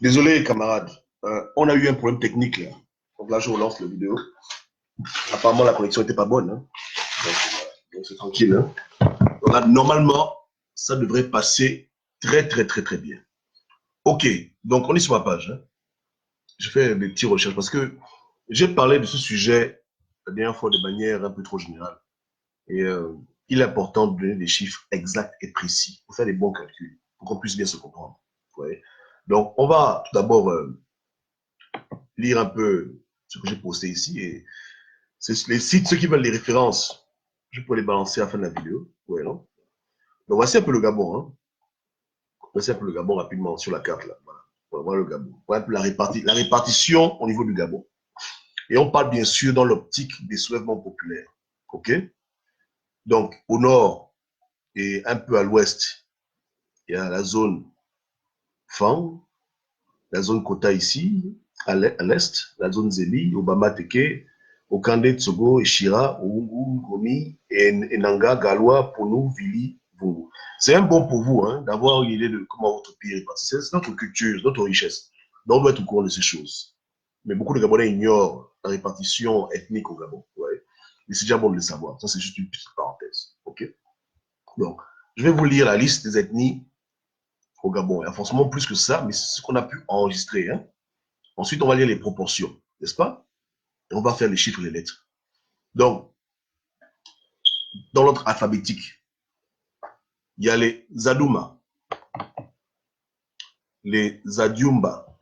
Désolé, camarades. On a eu un problème technique là. Donc là, je relance la vidéo. Apparemment, la connexion n'était pas bonne. Hein. Donc c'est tranquille. Hein. Donc là, normalement, ça devrait passer très bien. Ok, donc on est sur ma page. Hein. Je fais des petites recherches parce que j'ai parlé de ce sujet la dernière fois de manière un peu trop générale. Et il est important de donner des chiffres exacts et précis pour faire des bons calculs, pour qu'on puisse bien se comprendre. Ouais. Donc, on va tout d'abord lire un peu ce que j'ai posté ici. Et c'est les sites, ceux qui veulent les références, je peux les balancer à la fin de la vidéo. Ouais, non? Donc, voici un peu le Gabon. Hein. Voici un peu le Gabon rapidement sur la carte. Là. Voilà. Voilà le Gabon. Voilà un peu la répartition au niveau du Gabon. Et on parle bien sûr dans l'optique des soulèvements populaires. OK? Donc, au nord et un peu à l'ouest, il y a la zone Fang, la zone Kota ici, à l'est, la zone Zébi, Obama Teke, Okande, Tsogo, Eshira, Oungu, Gomi, Enanga, Galois, Ponou, Vili, Vungu. C'est un bon pour vous hein, d'avoir une idée de comment votre pays est réparti. C'est notre culture, notre richesse. Donc, on doit être au courant de ces choses. Mais beaucoup de Gabonais ignorent la répartition ethnique au Gabon. Ouais. Mais c'est déjà bon de le savoir. Ça, c'est juste une petite parenthèse. OK? Donc, je vais vous lire la liste des ethnies au Gabon. Il y a forcément plus que ça, mais c'est ce qu'on a pu enregistrer. Hein. Ensuite, on va lire les proportions, n'est-ce pas? Et on va faire les chiffres et les lettres. Donc, dans l'ordre alphabétique, il y a les Zaduma, les Zadiumba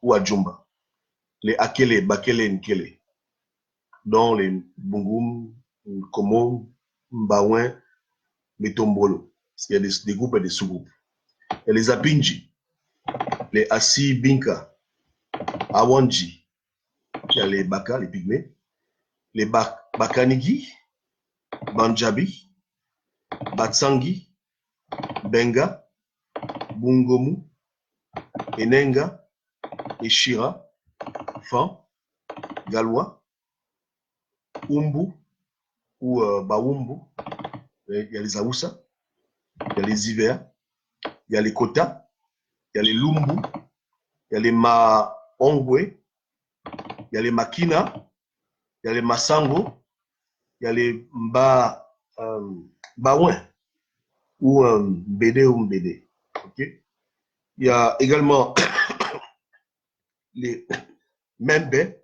ou Adjumba, les Akele, Bakele, Nkele, dont les Bungum, Komo, Mbaouin, les Tombolo. Il y a des groupes et des sous-groupes. Il y a les Apinji, les Assi Binka, Awanji, il y a les Baka, les Pygmées, les Bakanigi, Banjabi, Batsangi, Benga, Bungomu, Enenga, Eshira, Fan, Galois, Umbu ou Baumbu, il y a les Aoussa, il y a les Ivers, il y a les Kota, il y a les Lumbu, il y a les Maongwe, il y a les Makina, il y a les Masango, il y a les Baouin ou Mbede ou Mbede. Okay? Il y a également les Membe.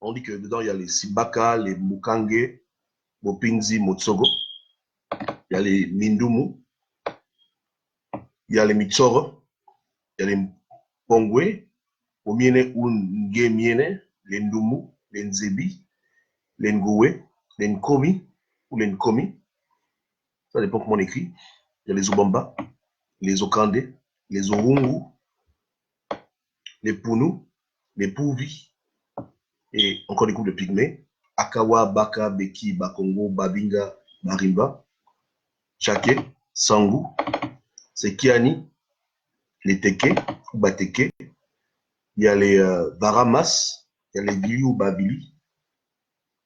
On dit que dedans, il y a les Sibaka, les Mukange, Mopinzi, Motsogo. Il y a les Mindumu. Il y a les Mitsoro. Il y a les Pongwe, Omiene ou Ngemiene, les Ndumu, les Nzebi, les Ngowe, les Nkomi ou les Nkomi. Ça dépend comment on écrit. Il y a les Obamba, les Okande, les Orungu, les Punu, les Pouvi, et encore des groupes de pygmées. Akawa, Baka, Beki, Bakongo, Babinga, Marimba, Chake, Sangu, c'est Kiani, les Teke, ou Bateke. Il y a les Baramas, il y a les Vili ou Babili.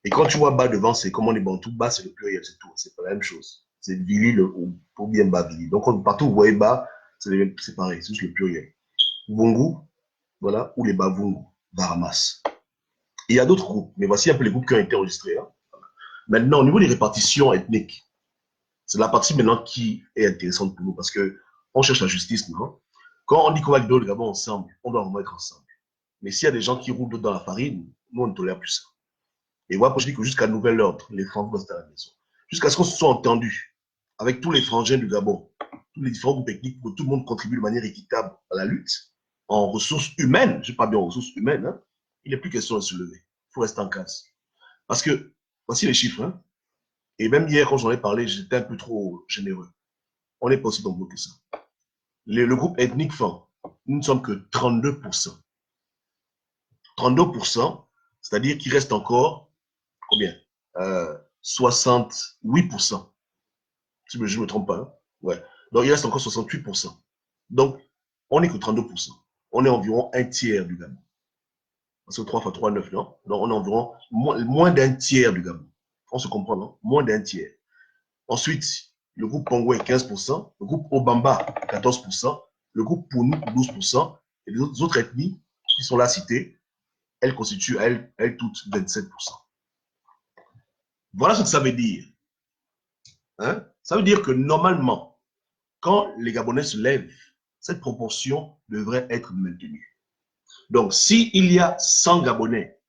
Et quand tu vois bas devant, c'est comme on est Bantou, bas c'est le pluriel, c'est tout, c'est pas la même chose. C'est Vili ou bien Babili. Donc partout où vous voyez bas, c'est pareil, c'est juste le pluriel. Bungu, voilà, ou les Bavungu, Baramas. Et il y a d'autres groupes, mais voici un peu les groupes qui ont été enregistrés. Hein. Maintenant, au niveau des répartitions ethniques, c'est la partie maintenant qui est intéressante pour nous parce que on cherche la justice, non? Quand on dit qu'on va vivre le Gabon ensemble, on doit vraiment être ensemble. Mais s'il y a des gens qui roulent dans la farine, nous, on ne tolère plus ça. Et moi, je dis que jusqu'à nouvel ordre, les Français doivent rester à la maison. Jusqu'à ce qu'on se soit entendu avec tous les frangins du Gabon, tous les différents groupes techniques, pour que tout le monde contribue de manière équitable à la lutte, en ressources humaines, je parle bien en ressources humaines, hein, il n'est plus question de se lever. Il faut rester en case. Parce que, voici les chiffres, hein, et même hier, quand j'en ai parlé, j'étais un peu trop généreux. On n'est pas aussi nombreux que ça. Le groupe ethnique Fan, nous ne sommes que 32%. 32%, c'est-à-dire qu'il reste encore, combien 68%. Si je ne me trompe pas. Hein? Ouais. Donc, il reste encore 68%. Donc, on n'est que 32%. On est environ un tiers du Gabon. Parce que 3 fois 3, 9, non? Donc, on est environ moins d'un tiers du Gabon. On se comprend, non? Moins d'un tiers. Ensuite, le groupe Pongwe 15%, le groupe Obamba 14%, le groupe Pounou 12%, et les autres ethnies qui sont là citées, elles constituent, elles toutes 27%. Voilà ce que ça veut dire. Hein? Ça veut dire que normalement, quand les Gabonais se lèvent, cette proportion devrait être maintenue. Donc, s'il y a 100 Gabonais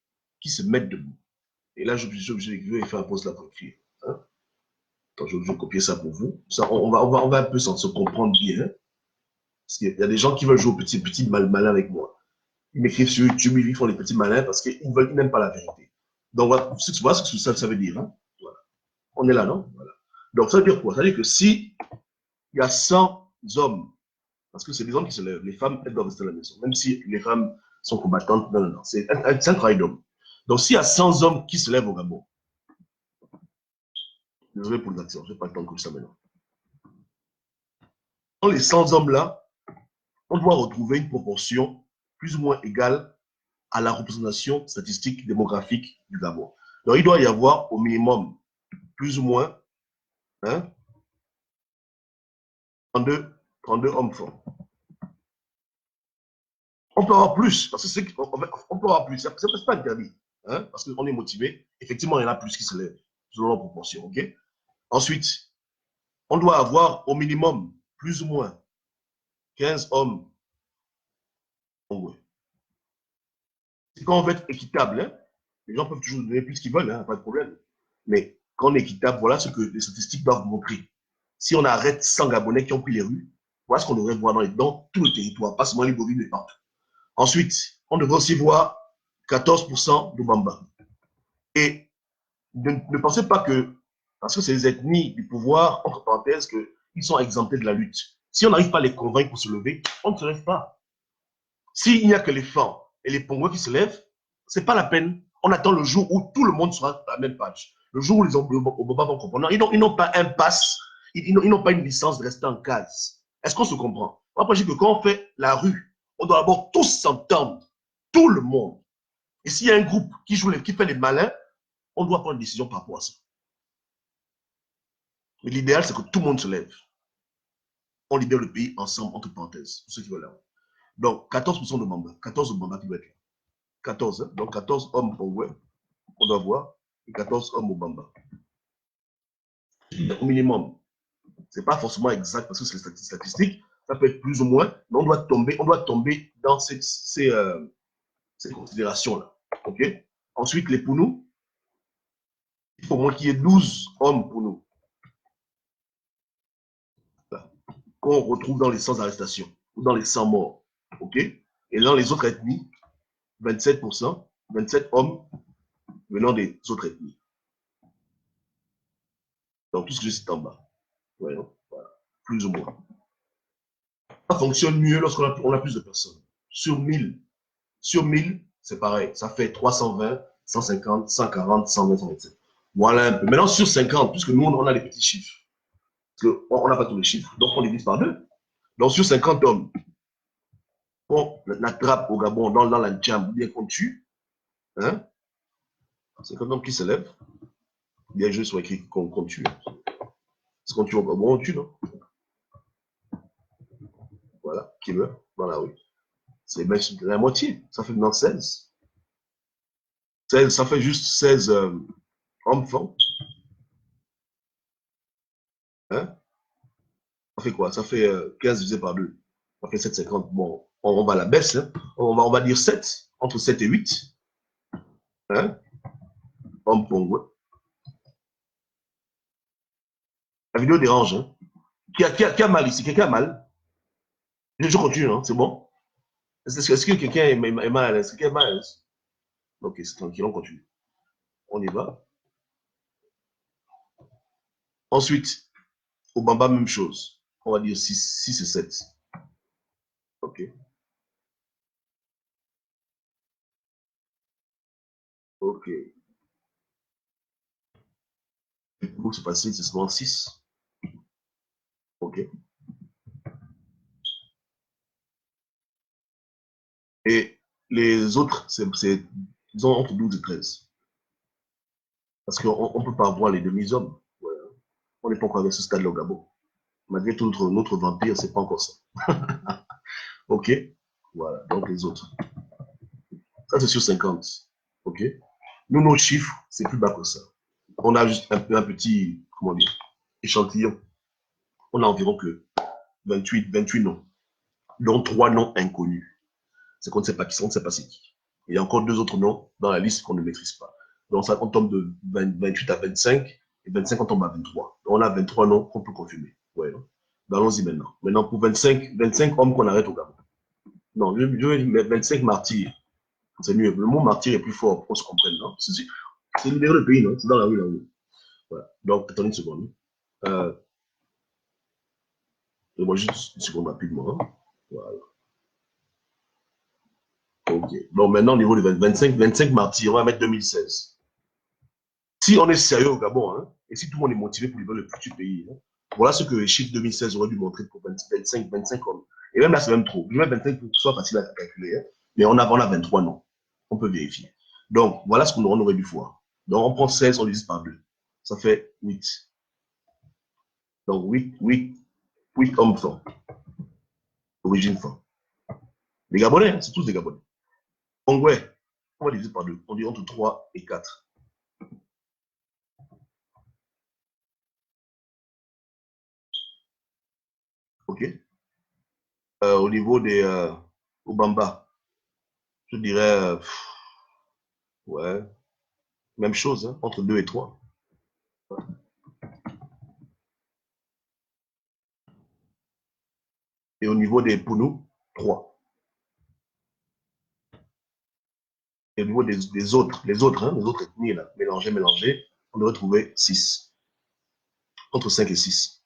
qui se mettent debout, et là, je vais faire un post là pour écrire. Hein? Quand je vais copier ça pour vous, ça, on va un peu se comprendre bien. Hein? Parce qu'il y a des gens qui veulent jouer au petit malin avec moi. Ils m'écrivent sur YouTube, ils font les petits malins parce qu'ils n'aiment pas la vérité. Donc, voilà ce que ça veut dire. Hein? Voilà. On est là, non? Voilà. Donc, ça veut dire quoi? Ça veut dire que si il y a 100 hommes, parce que c'est des hommes qui se lèvent, les femmes, elles doivent rester à la maison, même si les femmes sont combattantes, non, non, non, c'est un travail d'homme. Donc, s'il y a 100 hommes qui se lèvent au Gabon, désolé pour les actions, je n'ai pas le temps de couper ça maintenant. Dans les 100 hommes-là, on doit retrouver une proportion plus ou moins égale à la représentation statistique démographique du Gabon. Donc, il doit y avoir au minimum plus ou moins 32 hommes forts. On peut avoir plus, parce que on peut avoir plus, c'est pas interdit, hein, parce qu'on est motivé. Effectivement, il y en a plus qui se lèvent, selon la proportion, ok? Ensuite, on doit avoir au minimum, plus ou moins, 15 hommes congolais. Quand on veut être équitable, hein, les gens peuvent toujours donner plus qu'ils veulent, hein, pas de problème. Mais quand on est équitable, voilà ce que les statistiques doivent montrer. Si on arrête 100 Gabonais qui ont pris les rues, voilà ce qu'on devrait voir dans tout le territoire, pas seulement les Libreville, mais partout. Ensuite, on devrait aussi voir 14% de Bamba. Et ne pensez pas que, parce que c'est les ethnies du pouvoir, entre parenthèses, qu'ils sont exemptés de la lutte. Si on n'arrive pas à les convaincre pour se lever, on ne se lève pas. S'il n'y a que les femmes et les Pongos qui se lèvent, ce n'est pas la peine. On attend le jour où tout le monde sera à la même page. Le jour où les Obama vont comprendre. Ils n'ont pas un pass, ils n'ont pas une licence de rester en case. Est-ce qu'on se comprend? Après, je dis que quand on fait la rue, on doit d'abord tous s'entendre, tout le monde. Et s'il y a un groupe qui fait les malins, on doit prendre une décision par rapport à ça. Mais l'idéal, c'est que tout le monde se lève. On libère le pays ensemble, entre parenthèses, pour ceux qui veulent là. Donc, 14% de Bamba, 14 de Bamba qui doit être là. 14, hein? Donc 14 hommes congolais, on doit voir, et 14 hommes au Bamba. Au minimum. Ce n'est pas forcément exact parce que c'est les statistiques, ça peut être plus ou moins, mais on doit tomber dans ces considérations-là. Okay? Ensuite, les Pounou, il faut au moins qu'il y ait 12 hommes Pounou. Qu'on retrouve dans les 100 arrestations ou dans les 100 morts. Okay? Et dans les autres ethnies, 27%, 27 hommes venant des autres ethnies. Donc, tout ce que je cite en bas. Voyons, voilà. Plus ou moins. Ça fonctionne mieux lorsqu'on a plus de personnes. Sur 1000, c'est pareil. Ça fait 320, 150, 140, 120, 127. Voilà un peu. Maintenant, sur 50, puisque nous, on a les petits chiffres. Parce qu'on n'a pas tous les chiffres. Donc, on divise par deux. Donc, sur 50 hommes, on attrape au Gabon dans la djam, bien qu'on tue. Hein? 50 hommes qui se lèvent. Bien joué soit écrit qu'on tue. Parce qu'on tue au Gabon, on tue, non? Voilà, qui meurt dans la rue. C'est la moitié. Ça fait maintenant 16. 16 ça fait juste 16 hommes forts. Hein? Ça fait quoi? Ça fait 15 divisé par 2. Ça fait 7,50. Bon, on va à la baisse. Hein? On va dire 7, entre 7 et 8. Hein? Hommes congolais. La vidéo dérange. Hein? Qui a mal ici? Quelqu'un a mal? Je continue, hein? C'est bon? Est-ce que quelqu'un est mal? Est-ce que quelqu'un est mal? Ok, c'est tranquille, on continue. On y va. Ensuite, au Bamba, même chose. On va dire 6 et 7. Ok. Ok. Pour se passer, c'est seulement 6. Ok. Et les autres, ils ont entre 12 et 13. Parce qu'on ne peut pas avoir les demi-hommes. Voilà. On n'est pas encore avec ce stade-là au Gabon. Malgré tout notre vampire, c'est pas encore ça. OK? Voilà, donc les autres. Ça, c'est sur 50. OK? Nous, nos chiffres, c'est plus bas que ça. On a juste un petit, comment dire, échantillon. On a environ que 28 noms, dont 3 noms inconnus. C'est qu'on ne sait pas qui sont, on ne sait pas c'est qui. Il y a encore 2 autres noms dans la liste qu'on ne maîtrise pas. Donc, ça, on tombe de 28 à 25, et 25, on tombe à 23. Donc, on a 23 noms qu'on peut confirmer. Ouais, allons-y maintenant. Maintenant, pour 25 hommes qu'on arrête au Gabon. Non, je vais mettre 25 martyrs. C'est mieux. Le mot martyr est plus fort pour qu'on se comprenne, non? C'est libérer le pays, non? C'est dans la rue, là-haut. Voilà. Donc, attendez une seconde. Moi, juste une seconde rapidement. Voilà. Ok. Donc, maintenant, au niveau de 25 martyrs, on va mettre 2016. Si on est sérieux au Gabon, hein, et si tout le monde est motivé pour libérer le futur pays, hein, voilà ce que les chiffres 2016 auraient dû montrer pour 25 hommes. Et même là, c'est même trop. Je mets 25 pour que ce soit facile à calculer, hein, mais on a 23 noms. On peut vérifier. Donc, voilà ce qu'on aurait dû voir. Donc, on prend 16, on divise par 2. Ça fait 8. Donc, 8 hommes forts. Origine forte. Les Gabonais, c'est tous des Gabonais. Congolais, on va diviser par 2. On dit entre 3 et 4. OK? Au niveau des Obamba, je dirais, ouais, même chose, hein, entre 2 et 3. Et au niveau des Pounou, 3. Et au niveau des autres, les autres ethnies, là, mélangées, on devrait trouver 6. Entre 5 et 6.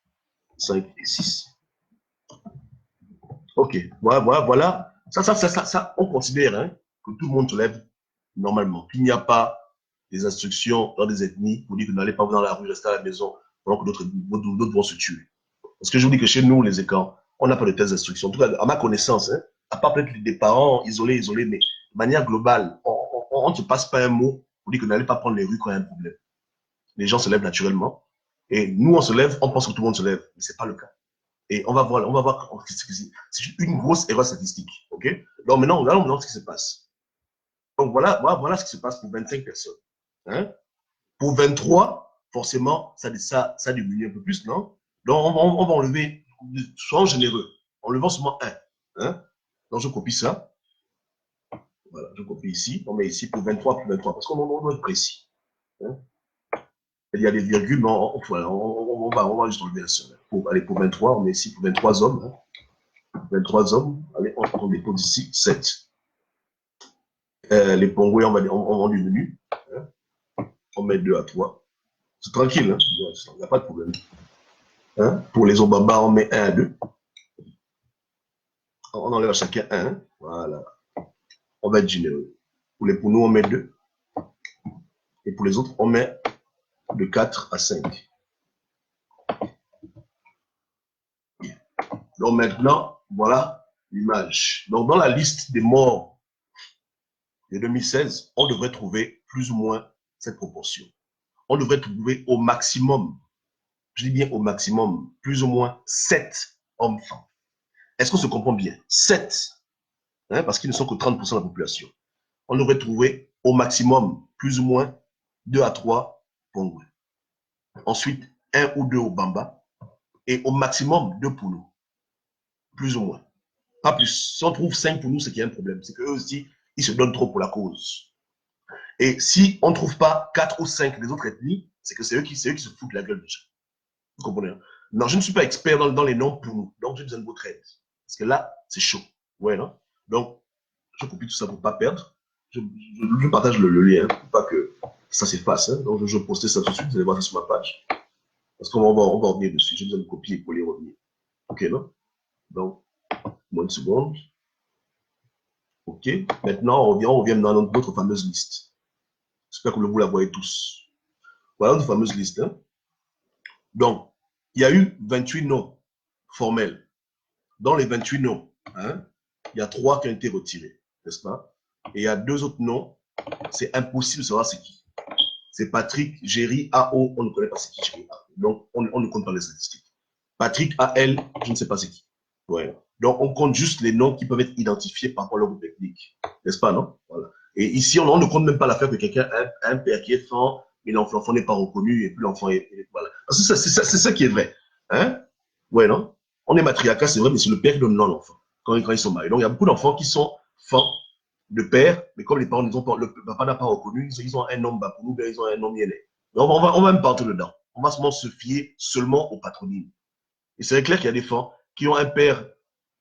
5 et 6. OK. Voilà. Ça, on considère, hein, que tout le monde se lève normalement. Qu'il n'y a pas des instructions dans des ethnies pour dire que n'allez pas dans la rue, restez à la maison, pendant que d'autres vont se tuer. Parce que je vous dis que chez nous, les écans, on n'a pas de telles instructions. En tout cas, à ma connaissance, hein, à part peut-être des parents isolés, mais de manière globale, on ne se passe pas un mot pour dire que n'allez pas prendre les rues quand il y a un problème. Les gens se lèvent naturellement. Et nous, on se lève, on pense que tout le monde se lève. Mais ce n'est pas le cas. Et on va voir, c'est une grosse erreur statistique. OK? Donc maintenant, regardons ce qui se passe. Donc voilà ce qui se passe pour 25 personnes. Hein? Pour 23, forcément, ça diminue un peu plus, non? Donc on va enlever, soyons généreux, enlevons seulement 1. Hein? Donc je copie ça. Voilà, je copie ici. On met ici pour 23, parce qu'on doit être précis. Hein? Il y a des virgules, mais on va juste enlever un seul. Pour 23, on met ici pour 23 hommes. Hein? 23 hommes. Allez, on dépose ici 7. Les Pongouais, on diminue. Hein? On met 2 à 3. C'est tranquille, hein? Il n'y a pas de problème. Hein? Pour les Obamba, on met 1 à 2. On enlève à chacun 1. Voilà. On va être généreux. Pour nous, on met 2. Et pour les autres, on met de 4 à 5. Donc maintenant, voilà l'image. Donc dans la liste des morts de 2016, on devrait trouver plus ou moins cette proportion. On devrait trouver au maximum, je dis bien au maximum, plus ou moins 7 enfants. Est-ce qu'on se comprend bien? 7, hein, parce qu'ils ne sont que 30% de la population. On devrait trouver au maximum plus ou moins 2 à 3 Pongouais. Ensuite, 1 ou 2 au Bamba et au maximum 2 pour nous. Plus ou moins. Pas plus. Si on trouve 5 pour nous, c'est qu'il y a un problème. C'est qu'eux aussi, ils se donnent trop pour la cause. Et si on ne trouve pas 4 ou 5 des autres ethnies, c'est que c'est eux qui se foutent de la gueule déjà. Vous comprenez? Non, je ne suis pas expert dans les noms pour nous. Donc, j'ai besoin de votre aide. Parce que là, c'est chaud. Ouais, non? Donc, je copie tout ça pour ne pas perdre. Je partage le lien pour pas que ça s'efface. Hein. Donc, je vais poster ça tout de suite. Vous allez voir ça sur ma page. Parce qu'on va revenir dessus. J'ai besoin de copier pour les revenir. OK, non? Donc, une seconde. OK. Maintenant, on revient dans notre fameuse liste. J'espère que vous la voyez tous. Voilà notre fameuse liste. Hein. Donc, il y a eu 28 noms formels. Dans les 28 noms, hein, il y a 3 qui ont été retirés, n'est-ce pas? Et il y a 2 autres noms. C'est impossible de savoir c'est qui. c'est Patrick, Géry, AO, on ne connaît pas c'est qui Géry. Donc, on ne compte pas les statistiques. Patrick, AL, je ne sais pas c'est qui. Ouais. Donc, on compte juste les noms qui peuvent être identifiés par rapport à leur groupe ethnique. N'est-ce pas, non? Voilà. Et ici, on ne compte même pas l'affaire que quelqu'un a un père qui est fan, mais l'enfant n'est pas reconnu, et puis l'enfant est. Voilà. C'est ça qui est vrai. Hein? Ouais, non? On est matriarcat, c'est vrai, mais c'est le père qui donne le nom à l'enfant quand ils sont mariés. Donc, il y a beaucoup d'enfants qui sont fans de père, mais comme les parents, le papa n'a pas reconnu, ils ont un nom Bakoulou, bien ils ont un nom Yéné. On va même partir dedans. On va se fier seulement au patronyme. Et c'est clair qu'il y a des fans qui ont un père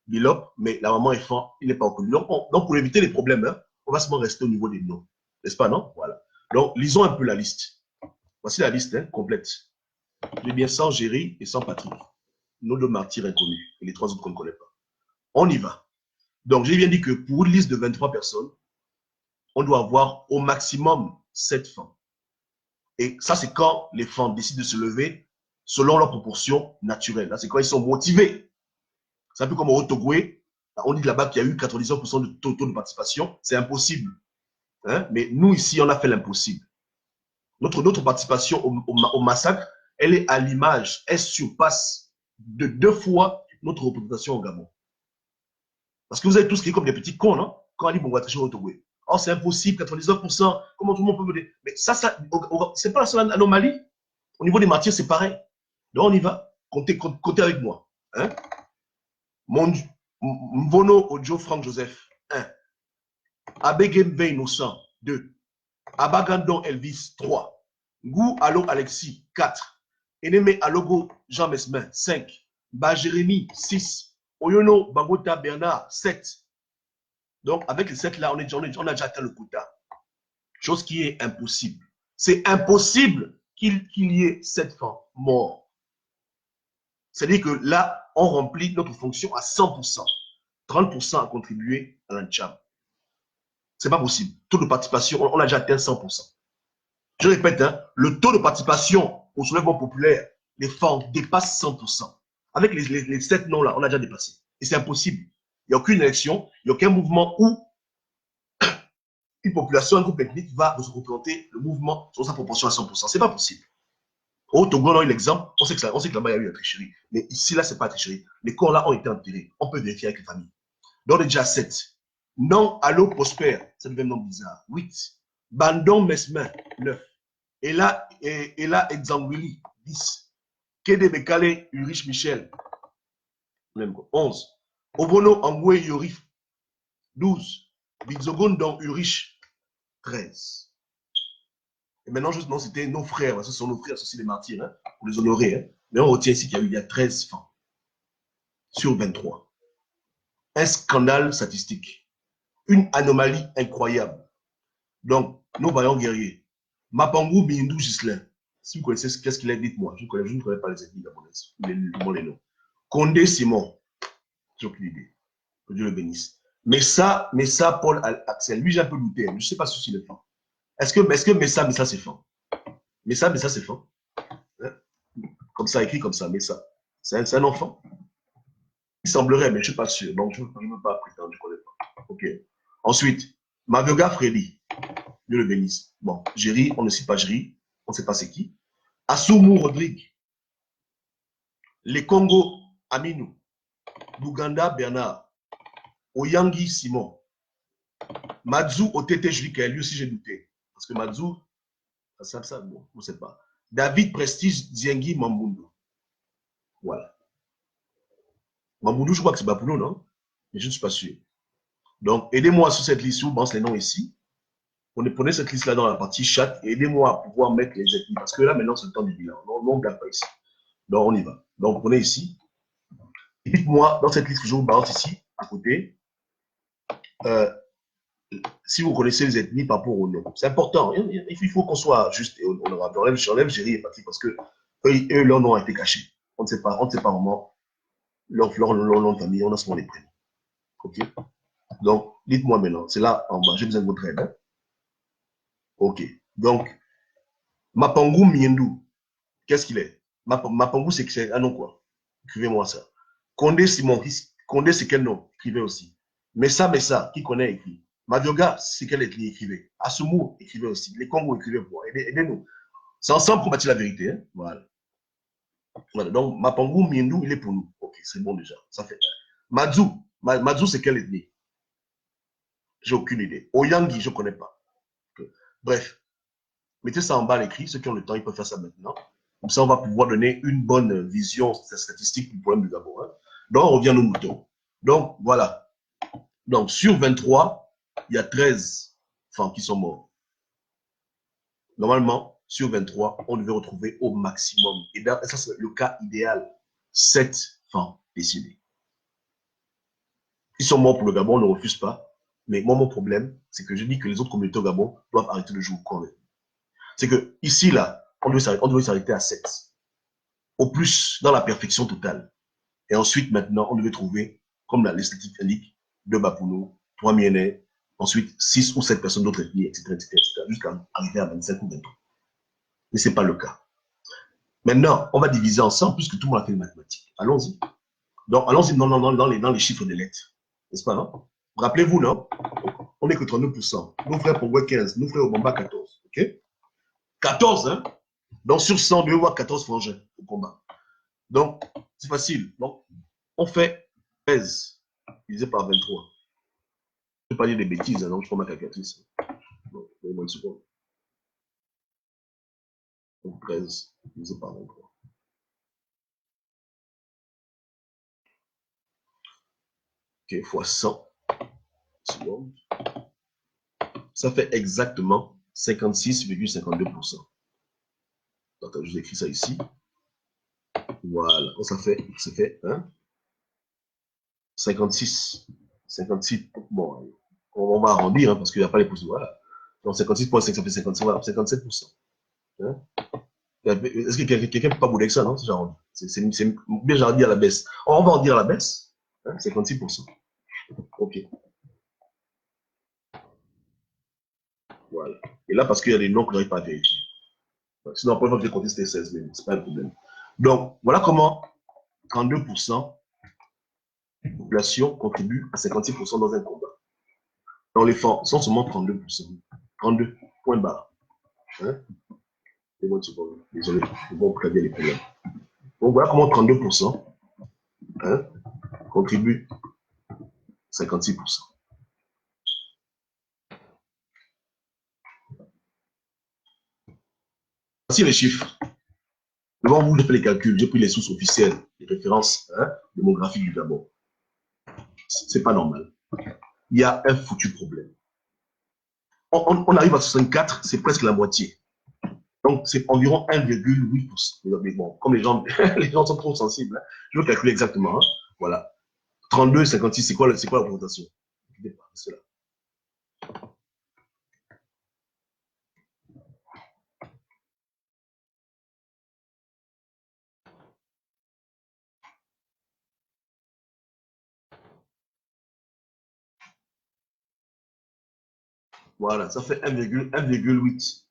Bilop, mais la maman est fan, il n'est pas reconnu. Donc, pour éviter les problèmes, hein, on va seulement rester au niveau des noms. N'est-ce pas, non? Voilà. Donc, lisons un peu la liste. Voici la liste hein, complète. J'ai bien sans Géry et sans Patrick. Nos deux martyrs inconnus et les trois autres qu'on ne connaît pas. On y va. Donc, j'ai bien dit que pour une liste de 23 personnes, on doit avoir au maximum 7 fans. Et ça, c'est quand les fans décident de se lever selon leur proportion naturelle. Là, c'est quand ils sont motivés. C'est un peu comme au Togoué. On dit là-bas qu'il y a eu 99% de taux de participation. C'est impossible. Hein? Mais nous, ici, on a fait l'impossible. Notre participation au massacre, elle est à l'image. Elle surpasse de 2 fois notre représentation au Gabon. Parce que vous avez tous qui comme des petits cons, non? Quand on dit, bon, on va tricher au Togoué. Oh, c'est impossible, 99%. Comment tout le monde peut me dire? Mais ça c'est pas la seule anomalie. Au niveau des martyrs, c'est pareil. Donc, on y va. Comptez avec moi. Hein? Mvono Ojo Franck Joseph, 1. Abegembe Innocent, 2. Abagandon Elvis, 3. Ngou Allo Alexis, 4. Eneme Alogo Jean Mesmin, 5. Ba Jérémy, 6. Oyono Bagota Bernard, 7. Donc, avec les 7 là, on a déjà atteint le quota. Chose qui est impossible. C'est impossible qu'il y ait 7 femmes morts. C'est-à-dire que là, on remplit notre fonction à 100%. 30% à contribuer à l'Ancham. C'est pas possible. Taux de participation, on a déjà atteint 100%. Je répète, hein, le taux de participation au soulèvement populaire, les femmes dépassent 100%. Avec les 7 noms-là, on a déjà dépassé. Et c'est impossible. Il n'y a aucune élection, il n'y a aucun mouvement où une population, un groupe ethnique va se représenter le mouvement sur sa proportion à 100%. C'est pas possible. Au Togo, on a eu l'exemple, on sait que là-bas, il y a eu la tricherie. Mais ici, là, c'est pas la tricherie. Les corps là ont été enterrés. On peut vérifier avec les familles. Donc, déjà 7. Non, Allo Prosper, ça devient un nom bizarre. 8. Bandon Mesmin, 9. Et là, Exangwili, 10. Kede Bekale, Ulrich Michel, 11. Obono Angwe Yorif, 12. Bizogon Don Ulrich, 13. Et maintenant, juste non, c'était nos frères, ce sont nos frères, ce sont les martyrs, hein, pour les honorer. Hein. Mais on retient ici qu'il y a 13 femmes sur 23. Un scandale statistique. Une anomalie incroyable. Donc, nos vaillants guerriers. Mapangou Bindou Gislain. Si vous connaissez qu'est-ce qu'il est, dites-moi. Je ne connais pas les ethnies gabonaises. Les noms. Condé Simon. J'ai aucune idée. Que Dieu le bénisse. Mais ça, Paul Axel, lui, j'ai un peu douté. Je ne sais pas si c'est le fan. Est-ce que Messa, c'est fan? Messa, c'est fan. Hein? Comme ça, écrit comme ça, Messa. C'est un enfant. Il semblerait, mais je ne suis pas sûr. Donc, je ne peux pas prétendre, je ne connais pas. OK. Ensuite, Mavioga Freddy. Dieu le bénisse. Bon, Géry, on ne sait pas Géry. On ne sait pas c'est qui. Assoumou Rodrigue. Les Congo, Aminou. Bouganda Bernard. Oyangi Simon. Madzou Otete Julika. Lui aussi, j'ai douté. Parce que Madzou, ça, bon, on ne sait pas. David Prestige Ziengi Mamboundou. Voilà. Mamboundou, je crois que c'est Bapulo, non? Mais je ne suis pas sûr. Donc, aidez-moi sur cette liste, où on les noms ici. Prenez cette liste-là dans la partie chat et aidez-moi à pouvoir mettre les ethnies. Parce que là, maintenant, c'est le temps du bilan. Non, on ne blague pas ici. Donc, on y va. Donc, prenez ici. Et dites-moi, dans cette liste que je vous balance ici, à côté, si vous connaissez les ethnies par rapport au nom. C'est important. Il faut qu'on soit juste et honorable. J'enlève Géry et Patrick parce que eux, leur nom a été caché. On ne sait pas vraiment leur nom de famille. On a souvent les prénoms. OK? Donc, dites-moi maintenant. C'est là en bas. J'ai besoin de votre aide. Hein? OK. Donc, Mapangou Miendou, qu'est-ce qu'il est? Mapangou, c'est un nom quoi? Écrivez-moi ça. Condé Simon, Condé, c'est quel nom? Écrivez aussi. Messa, qui connaît écrit. Madioga, c'est quelle ethnie écrivait? Asumu écrivait aussi. Les Congos écrivaient pour. Aidez-nous. C'est ensemble qu'on bâtit la vérité. Hein? Voilà. Voilà. Donc, Mapangu, Miendou, il est pour nous. Ok, c'est bon déjà. Ça fait. Madzou, c'est quelle ethnie? J'ai aucune idée. Oyangi, je ne connais pas. Bref, mettez ça en bas à l'écrit. Ceux qui ont le temps, ils peuvent faire ça maintenant. Comme ça, on va pouvoir donner une bonne vision statistique du problème du Gabon. Hein. Donc, on revient à nos moutons. Donc, voilà. Donc, sur 23, il y a 13 femmes qui sont morts. Normalement, sur 23, on devait retrouver au maximum. Et ça, c'est le cas idéal. 7 femmes décédées. Ils sont morts pour le Gabon, on ne refuse pas. Mais moi, mon problème, c'est que je dis que les autres communautés au Gabon doivent arrêter de jouer au con. C'est que ici, là, on devait s'arrêter à 7. Au plus, dans la perfection totale. Et ensuite, maintenant, on devait trouver, comme la législative indique, 2 Bapounou, 3 Mienais, ensuite 6 ou 7 personnes d'autres ethnies, etc., jusqu'à arriver à 25 ou 23. Mais ce n'est pas le cas. Maintenant, on va diviser ensemble, puisque tout le monde a fait les mathématiques. Allons-y. Donc, allons-y dans les chiffres des lettres. N'est-ce pas, non? Rappelez-vous, non? On n'est que 32%. Nos frères Pongwe 15, nos frères Obamba 14. OK? 14, hein? Donc, sur 100, on devait voir 14 frangins au combat. Donc, c'est facile. Donc, on fait 13 divisé par 23. Je ne vais pas dire des bêtises, hein, donc je prends ma calculatrice. Donc, donne-moi une seconde. Donc, 13 divisé par 23. OK, fois 100 secondes. Ça fait exactement 56,52%. Donc, je vous écris ça ici. Voilà. Donc, ça fait hein, 56. 56. Bon, on va arrondir hein, parce qu'il n'y a pas les pouces. Voilà. Donc, 56,5, ça fait 56, voilà, 57%. Hein? Est-ce que quelqu'un ne peut pas bouder que ça, non? C'est bien j'arrondis à la baisse. On va en dire à la baisse. Hein, 56%. OK. Voilà. Et là, parce qu'il y a des noms que je n'arrive pas à vérifier. Sinon, après, il faut que je compte, c'était 16 000. Ce n'est pas un problème. Donc, voilà comment 32% de la population contribue à 56% dans un combat. Dans les forts, sont seulement 32%. 32, point barre. Hein? Désolé, je vais prévenir les problèmes. Donc, voilà comment 32% hein, contribuent à 56%. Voici les chiffres. Devant vous, j'ai fait les calculs, j'ai pris les sources officielles, les références hein, démographiques du Gabon. C'est pas normal. Il y a un foutu problème. On arrive à 64, c'est presque la moitié. Donc, c'est environ 1,8%. Mais bon, comme les gens, les gens sont trop sensibles, hein, je vais calculer exactement. Hein. Voilà. 32, 56, c'est quoi la représentation? C'est là. Voilà, ça fait 1,8.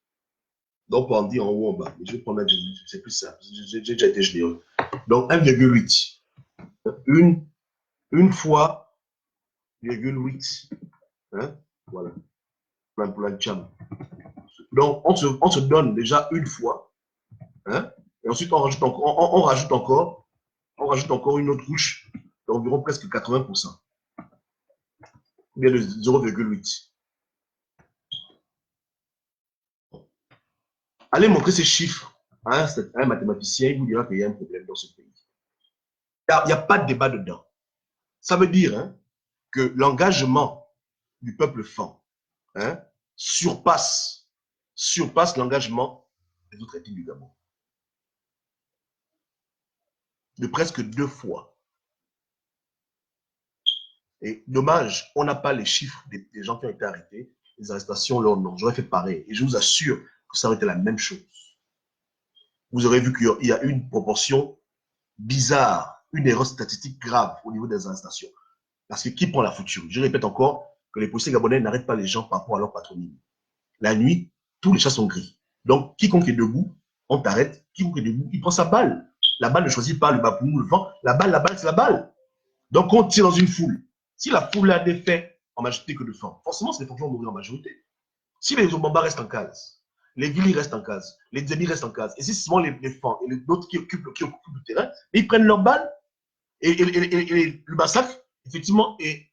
Donc, on dit en haut, en bas. Je vais prendre c'est plus simple. J'ai déjà été généreux. Donc, 1,8. Une fois 1,8. Hein? Voilà. Plein de cham. Donc, on se donne déjà une fois. Hein? Et ensuite, on rajoute encore une autre couche d'environ presque 80%. Ou bien de 0,8. Allez montrer ces chiffres à un mathématicien, il vous dira qu'il y a un problème dans ce pays. Il n'y a pas de débat dedans. Ça veut dire hein, que l'engagement du peuple fan hein, surpasse l'engagement des autres ethnies du Gabon. De presque 2 fois. Et dommage, on n'a pas les chiffres des gens qui ont été arrêtés, les arrestations, leur nom. J'aurais fait pareil. Et je vous assure que ça aurait été la même chose. Vous aurez vu qu'il y a une proportion bizarre, une erreur statistique grave au niveau des arrestations. Parce que qui prend la fouture? Je répète encore que les policiers gabonais n'arrêtent pas les gens par rapport à leur patronyme. La nuit, tous les chats sont gris. Donc, quiconque est debout, on t'arrête. Quiconque est debout, il prend sa balle. La balle ne choisit pas le bapou, le vent. La balle, c'est la balle. Donc, on tire dans une foule. Si la foule a des faits en majorité que de femmes. Forcément, c'est les femmes qui vont mourir en majorité. Si les Obamba restent en case, les Vili restent en case, les Demi restent en case, et si c'est souvent les femmes et les autres qui occupent le terrain, ils prennent leurs balles et le massacre, effectivement, est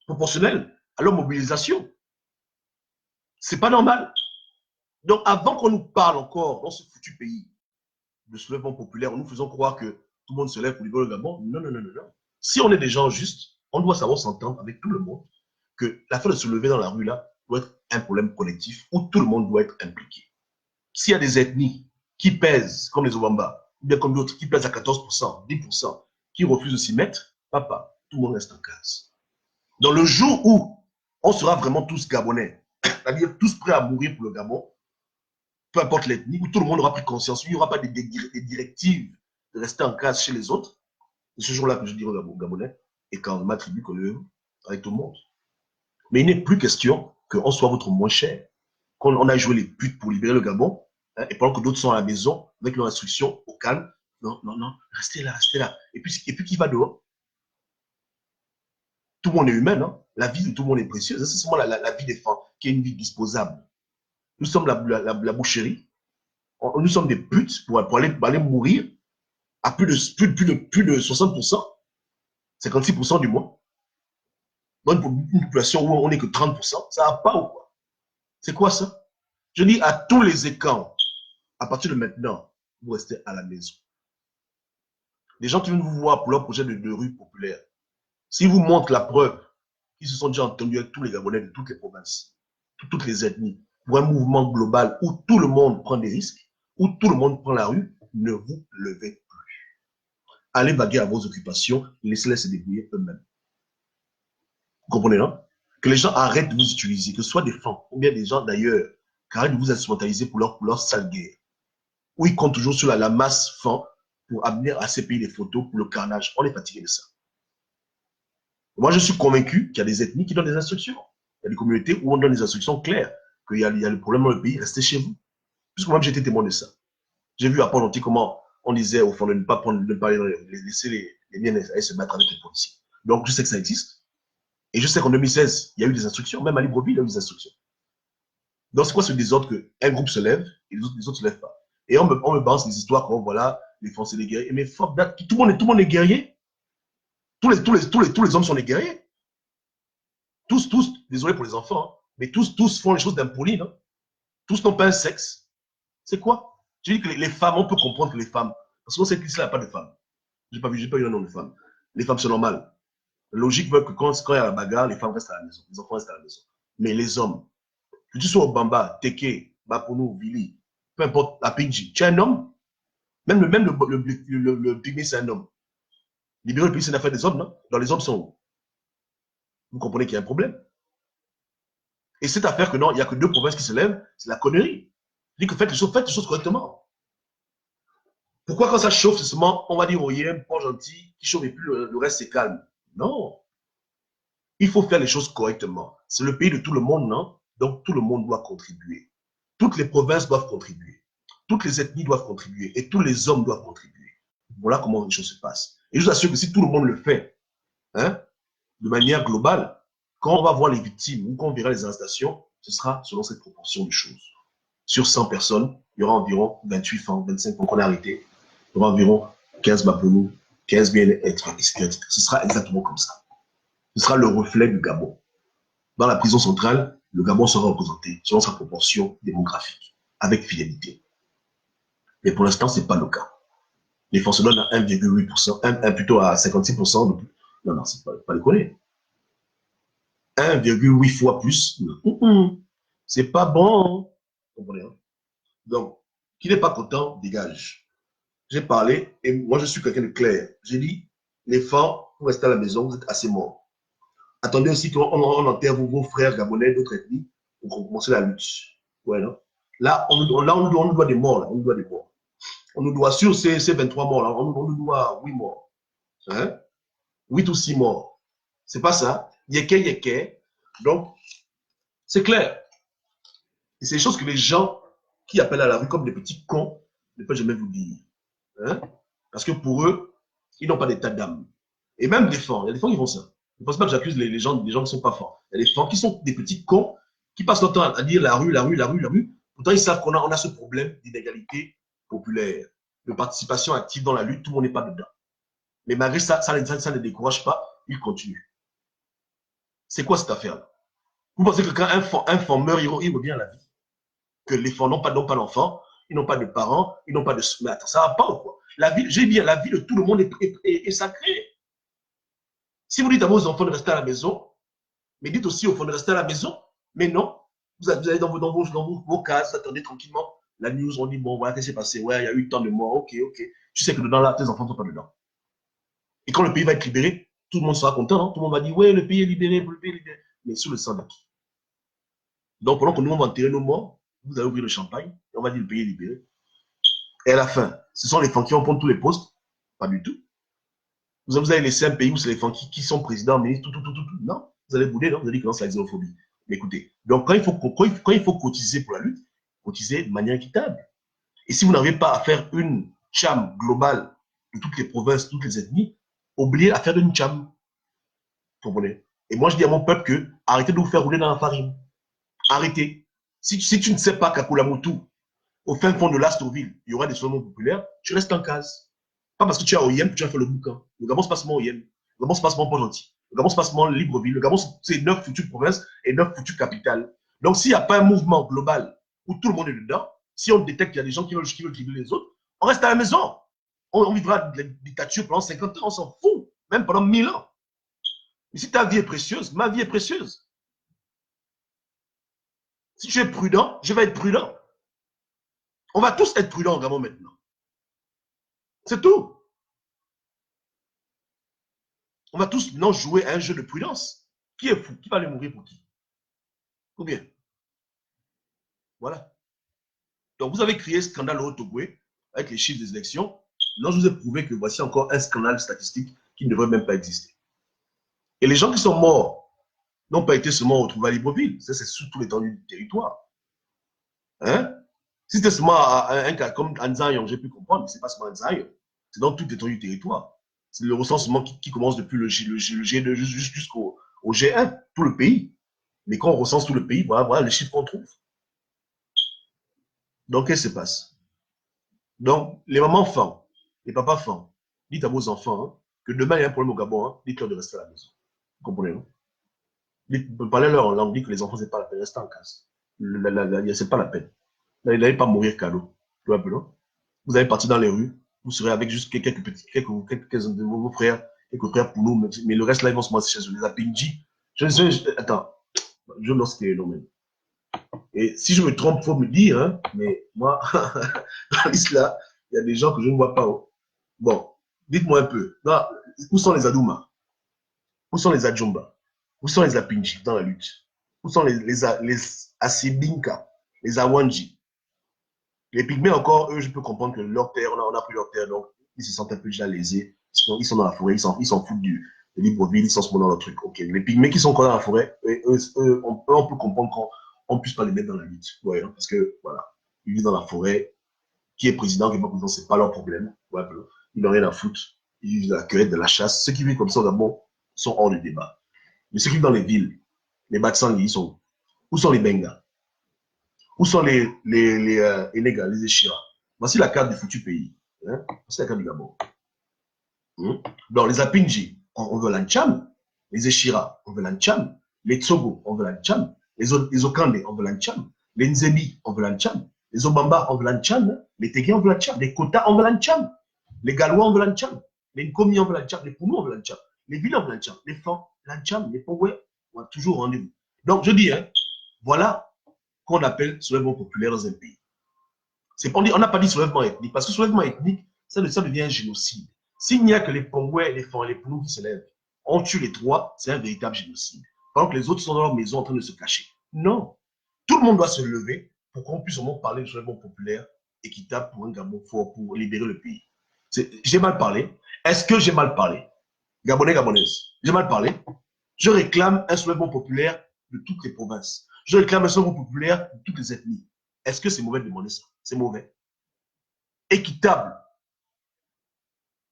proportionnel à leur mobilisation. C'est pas normal. Donc, avant qu'on nous parle encore dans ce foutu pays de soulèvement populaire, nous faisons croire que tout le monde se lève pour libérer le Gabon. Non, non, non, non, non. Si on est des gens justes, on doit savoir s'entendre avec tout le monde que l'affaire de se lever dans la rue là doit être un problème collectif où tout le monde doit être impliqué. S'il y a des ethnies qui pèsent, comme les Obamba, ou bien comme d'autres, qui pèsent à 14%, 10%, qui refusent de s'y mettre, papa, tout le monde reste en case. Dans le jour où on sera vraiment tous Gabonais, c'est-à-dire tous prêts à mourir pour le Gabon, peu importe l'ethnie, où tout le monde aura pris conscience, où il n'y aura pas des directives de rester en case chez les autres, c'est ce jour-là que je dirai aux Gabonais, et quand ma tribu que avec tout le monde. Mais il n'est plus question qu'on soit votre moins cher, qu'on a joué les putes pour libérer le Gabon, hein, et pendant que d'autres sont à la maison avec leurs instructions au calme. Non, non, non, restez là, restez là. Et puis qui va dehors? Tout le monde est humain, hein? La vie de tout le monde est précieuse. C'est seulement la vie des femmes qui est une vie disposable. Nous sommes la boucherie. Nous sommes des putes pour aller mourir à plus de 60%, 56% du moins. Dans une population où on n'est que 30%, ça va pas ou quoi? C'est quoi ça? Je dis à tous les écrans, à partir de maintenant, vous restez à la maison. Les gens qui viennent vous voir pour leur projet de rue populaire, s'ils vous montrent la preuve qu'ils se sont déjà entendus avec tous les Gabonais de toutes les provinces, toutes les ethnies, pour un mouvement global où tout le monde prend des risques, où tout le monde prend la rue, ne vous levez plus. Allez vaguer à vos occupations, laissez-les se débrouiller eux-mêmes. Vous comprenez, non? Que les gens arrêtent de vous utiliser, que ce soit des femmes ou bien des gens d'ailleurs, qu'arrêtent de vous instrumentaliser pour leur sale guerre. Où ils comptent toujours sur la masse fan pour amener à ces pays des photos pour le carnage. On est fatigué de ça. Moi, je suis convaincu qu'il y a des ethnies qui donnent des instructions. Il y a des communautés où on donne des instructions claires, qu'il y a le problème dans le pays, restez chez vous. Puisque moi-même, j'ai été témoin de ça. J'ai vu à Port-Gentil comment on disait au fond de ne pas laisser les miens aller se battre avec les policiers. Donc, je sais que ça existe. Et je sais qu'en 2016, il y a eu des instructions. Même à Libreville, il y a eu des instructions. Donc, c'est quoi ce désordre qu'un groupe se lève et les autres ne se lèvent pas? Et on me balance des histoires comme, voilà, les Français, les guerriers. Mais fuck that, tout le monde est guerrier. Tous les hommes sont des guerriers. Tous, désolé pour les enfants, hein, mais tous font les choses d'impolies, non? Tous n'ont pas un sexe. C'est quoi? Je dis que les femmes, on peut comprendre que les femmes, parce qu'on sait qu'il n'y a pas de femmes. J'ai pas eu un nom de femme. Les femmes, c'est normal. La logique veut que quand il y a la bagarre, les femmes restent à la maison, les enfants restent à la maison. Mais les hommes, que tu sois au Bamba, Teke, Bapono, Vili, peu importe, la Pidji, tu es un homme. Même le pygmée, c'est un homme. Libérer le pays, c'est une affaire des hommes, non? Dans les hommes sont où? Vous comprenez qu'il y a un problème. Et cette affaire que non, il n'y a que 2 provinces qui se lèvent, c'est la connerie. Je dis que faites les choses correctement. Pourquoi quand ça chauffe, c'est seulement, on va dire, oh, il y a un port gentil qui chauffe et puis le reste c'est calme. Non. Il faut faire les choses correctement. C'est le pays de tout le monde, non? Donc tout le monde doit contribuer. Toutes les provinces doivent contribuer. Toutes les ethnies doivent contribuer. Et tous les hommes doivent contribuer. Voilà comment les choses se passent. Et je vous assure que si tout le monde le fait, hein, de manière globale, quand on va voir les victimes ou quand on verra les arrestations, ce sera selon cette proportion de choses. Sur 100 personnes, il y aura environ 28 femmes, 25 femmes qu'on a arrêtées. Il y aura environ 15 Bapoulou, 15 bien-être, etc. Ce sera exactement comme ça. Ce sera le reflet du Gabon. Dans la prison centrale, le Gabon sera représenté selon sa proportion démographique, avec fidélité. Mais pour l'instant, ce n'est pas le cas. Les forces donnent à 1,8%, plutôt à 56%. Non, non, c'est pas déconner. 1,8 fois plus. C'est pas bon. Vous comprenez, hein? Donc, qui n'est pas content, dégage. J'ai parlé, et moi je suis quelqu'un de clair. J'ai dit, les femmes, vous restez à la maison, vous êtes assez morts. Attendez aussi qu'on enterre vos frères gabonais d'autres ethnies pour commencer la lutte. Ouais, non? Là, on nous doit des morts. Là. On nous doit des morts. On nous doit, sur ces 23 morts, là, on nous doit 8 morts. Hein? 8 ou 6 morts. C'est pas ça. Yeke. Donc, c'est clair. Et c'est des choses que les gens qui appellent à la rue comme des petits cons ne peuvent jamais vous dire. Hein? Parce que pour eux, ils n'ont pas d'état d'âme. Et même des femmes, il y a des femmes qui font ça. Ne pense pas que j'accuse les gens qui ne sont pas forts. Il y a des forts qui sont des petits cons qui passent leur temps à dire la rue, la rue, la rue, la rue. Pourtant, ils savent qu'on a ce problème d'inégalité populaire, de participation active dans la lutte, tout le monde n'est pas dedans. Mais malgré ça, ça ne les décourage pas, ils continuent. C'est quoi cette affaire-là? Vous pensez que quand un fort meurt, il revient à la vie? Que les forts n'ont pas d'enfants, ils n'ont pas de parents, ils n'ont pas de... Mais attends, ça va pas ou quoi? La vie, j'ai bien, la vie de tout le monde est sacrée. Si vous dites à vos enfants de rester à la maison, mais dites aussi aux enfants de rester à la maison, mais non, vous allez dans vos cases, vous attendez tranquillement. La news, on dit, bon, voilà, qu'est-ce qui s'est passé? Ouais, il y a eu tant de morts, ok, ok. Tu sais que dedans, là, tes enfants ne sont pas dedans. Et quand le pays va être libéré, tout le monde sera content, non? Tout le monde va dire, ouais, le pays est libéré, le pays est libéré. Mais sous le sang de qui? Donc, pendant que nous, on va enterrer nos morts, vous allez ouvrir le champagne, et on va dire, le pays est libéré. Et à la fin, ce sont les femmes qui vont prendre tous les postes? Pas du tout. Vous allez laisser un pays où c'est les femmes qui sont présidents, ministres, tout. Non, vous allez bouder, non? Vous allez dire que non, c'est la xénophobie. Mais écoutez, donc quand il faut cotiser pour la lutte, cotiser de manière équitable. Et si vous n'arrivez pas à faire une cham globale de toutes les provinces, toutes les ethnies, oubliez à faire une cham. Vous comprenez? Et moi, je dis à mon peuple que arrêtez de vous faire rouler dans la farine. Arrêtez. Si tu ne sais pas qu'à Kulamutu, au fin fond de l'Astoville, il y aura des soldats populaires, tu restes en case. Pas parce que tu es à Oyem que tu vas faire le boucan. Le Gabon, c'est pas seulement Oyem. Le Gabon, c'est pas seulement Port-Gentil. Le Gabon, c'est pas seulement Libreville. Le Gabon, c'est 9 foutues provinces et 9 foutues capitales. Donc, s'il n'y a pas un mouvement global où tout le monde est dedans, si on détecte qu'il y a des gens qui veulent dribbler les autres, on reste à la maison. On vivra de la dictature pendant 50 ans, on s'en fout. Même pendant 1000 ans. Mais si ta vie est précieuse, ma vie est précieuse. Si tu es prudent, je vais être prudent. On va tous être prudents au Gabon maintenant. C'est tout. On va tous maintenant jouer à un jeu de prudence. Qui est fou? Qui va aller mourir pour qui? Ou bien? Voilà. Donc, vous avez créé ce scandale au Togo avec les chiffres des élections. Non, je vous ai prouvé que voici encore un scandale statistique qui ne devrait même pas exister. Et les gens qui sont morts n'ont pas été seulement retrouvés à Libreville. Ça, c'est sur tout l'étendue du territoire. Hein? Si c'était seulement un cas comme Anzaïon, j'ai pu comprendre, mais ce n'est pas seulement Anzaïon. C'est dans tout l'étendue du territoire. C'est le recensement qui commence depuis le G2 jusqu'au G1, tout le pays. Mais quand on recense tout le pays, voilà les chiffres qu'on trouve. Donc, qu'est-ce qui se passe? Donc, les mamans font, les papas font, dites à vos enfants hein, que demain il y a un problème au Gabon, hein, dites-leur de rester à la maison. Vous comprenez, non? Parlez-leur en langue, dites que les enfants, c'est pas la peine, restez en casse. C'est pas la peine. Là, ils n'allez pas mourir cadeau. Tu vois, non? Vous allez partir dans les rues, vous serez avec juste quelques de vos frères, quelques frères pour nous, mais le reste là, ils vont se masser chez eux. Les Apinji. Attends, je lance les noms même. Et si je me trompe, il faut me dire, hein, mais moi, dans l'islam, il y a des gens que je ne vois pas. Bon, dites-moi un peu. Non, où sont les Adouma? Où sont les Adjumba? Où sont les Apinji dans la lutte? Où sont les Asibinka, les Awanji? Les Pygmées encore, eux, je peux comprendre que leur terre, on a pris leur terre, donc ils se sentent un peu déjà lésés. Ils sont dans la forêt, ils s'en foutent de Libreville, ils sont dans leur truc. Ok. Les Pygmées qui sont encore dans la forêt, on peut comprendre qu'on ne puisse pas les mettre dans la lutte. Ouais, hein, parce que, voilà, ils vivent dans la forêt. Qui est président, qui n'est pas président, ce n'est pas leur problème. Ouais, ils n'ont rien à foutre. Ils vivent de la cueillette, de la chasse. Ceux qui vivent comme ça, d'abord, sont hors du débat. Mais ceux qui vivent dans les villes, les Batsangi, ils sont où sont les Bengas? Où sont les Enégas, les Échira? Voici la carte du foutu pays. Hein? Voici la carte du Gabon. Donc, les Apinji, on veut l'Ancham. Les Échira, on veut l'Ancham. Les Tsogo, on veut l'Ancham. Les Okande, on veut l'Ancham. Les Nzebi, on veut l'Ancham. Les Obamba, on veut l'Ancham. Les Tégué, on veut l'Ancham. Les Kota, on veut l'Ancham. Les Galois, on veut l'Ancham. Les Nkomi, on veut l'Ancham. Les Poumou, on veut l'Ancham. Les Villes, on veut l'Ancham. Les Fans, l'Ancham. Les Pongoué, on a toujours rendez-vous. Donc, je dis, hein, voilà qu'on appelle soulèvement populaire dans un pays. On n'a pas dit soulèvement ethnique, parce que soulèvement ethnique, ça devient un génocide. S'il n'y a que les Pongouais, les Fans et les Poumou qui se lèvent, on tue les trois, c'est un véritable génocide. Pendant que les autres sont dans leur maison en train de se cacher. Non. Tout le monde doit se lever pour qu'on puisse au moins parler de soulèvement populaire équitable pour un Gabon fort, pour libérer le pays. J'ai mal parlé. Est-ce que j'ai mal parlé? Gabonais, Gabonaises, j'ai mal parlé. Je réclame un soulèvement populaire de toutes les provinces. Je réclame un soulèvement populaire de toutes les ethnies. Est-ce que c'est mauvais de demander ça? C'est mauvais. Équitable.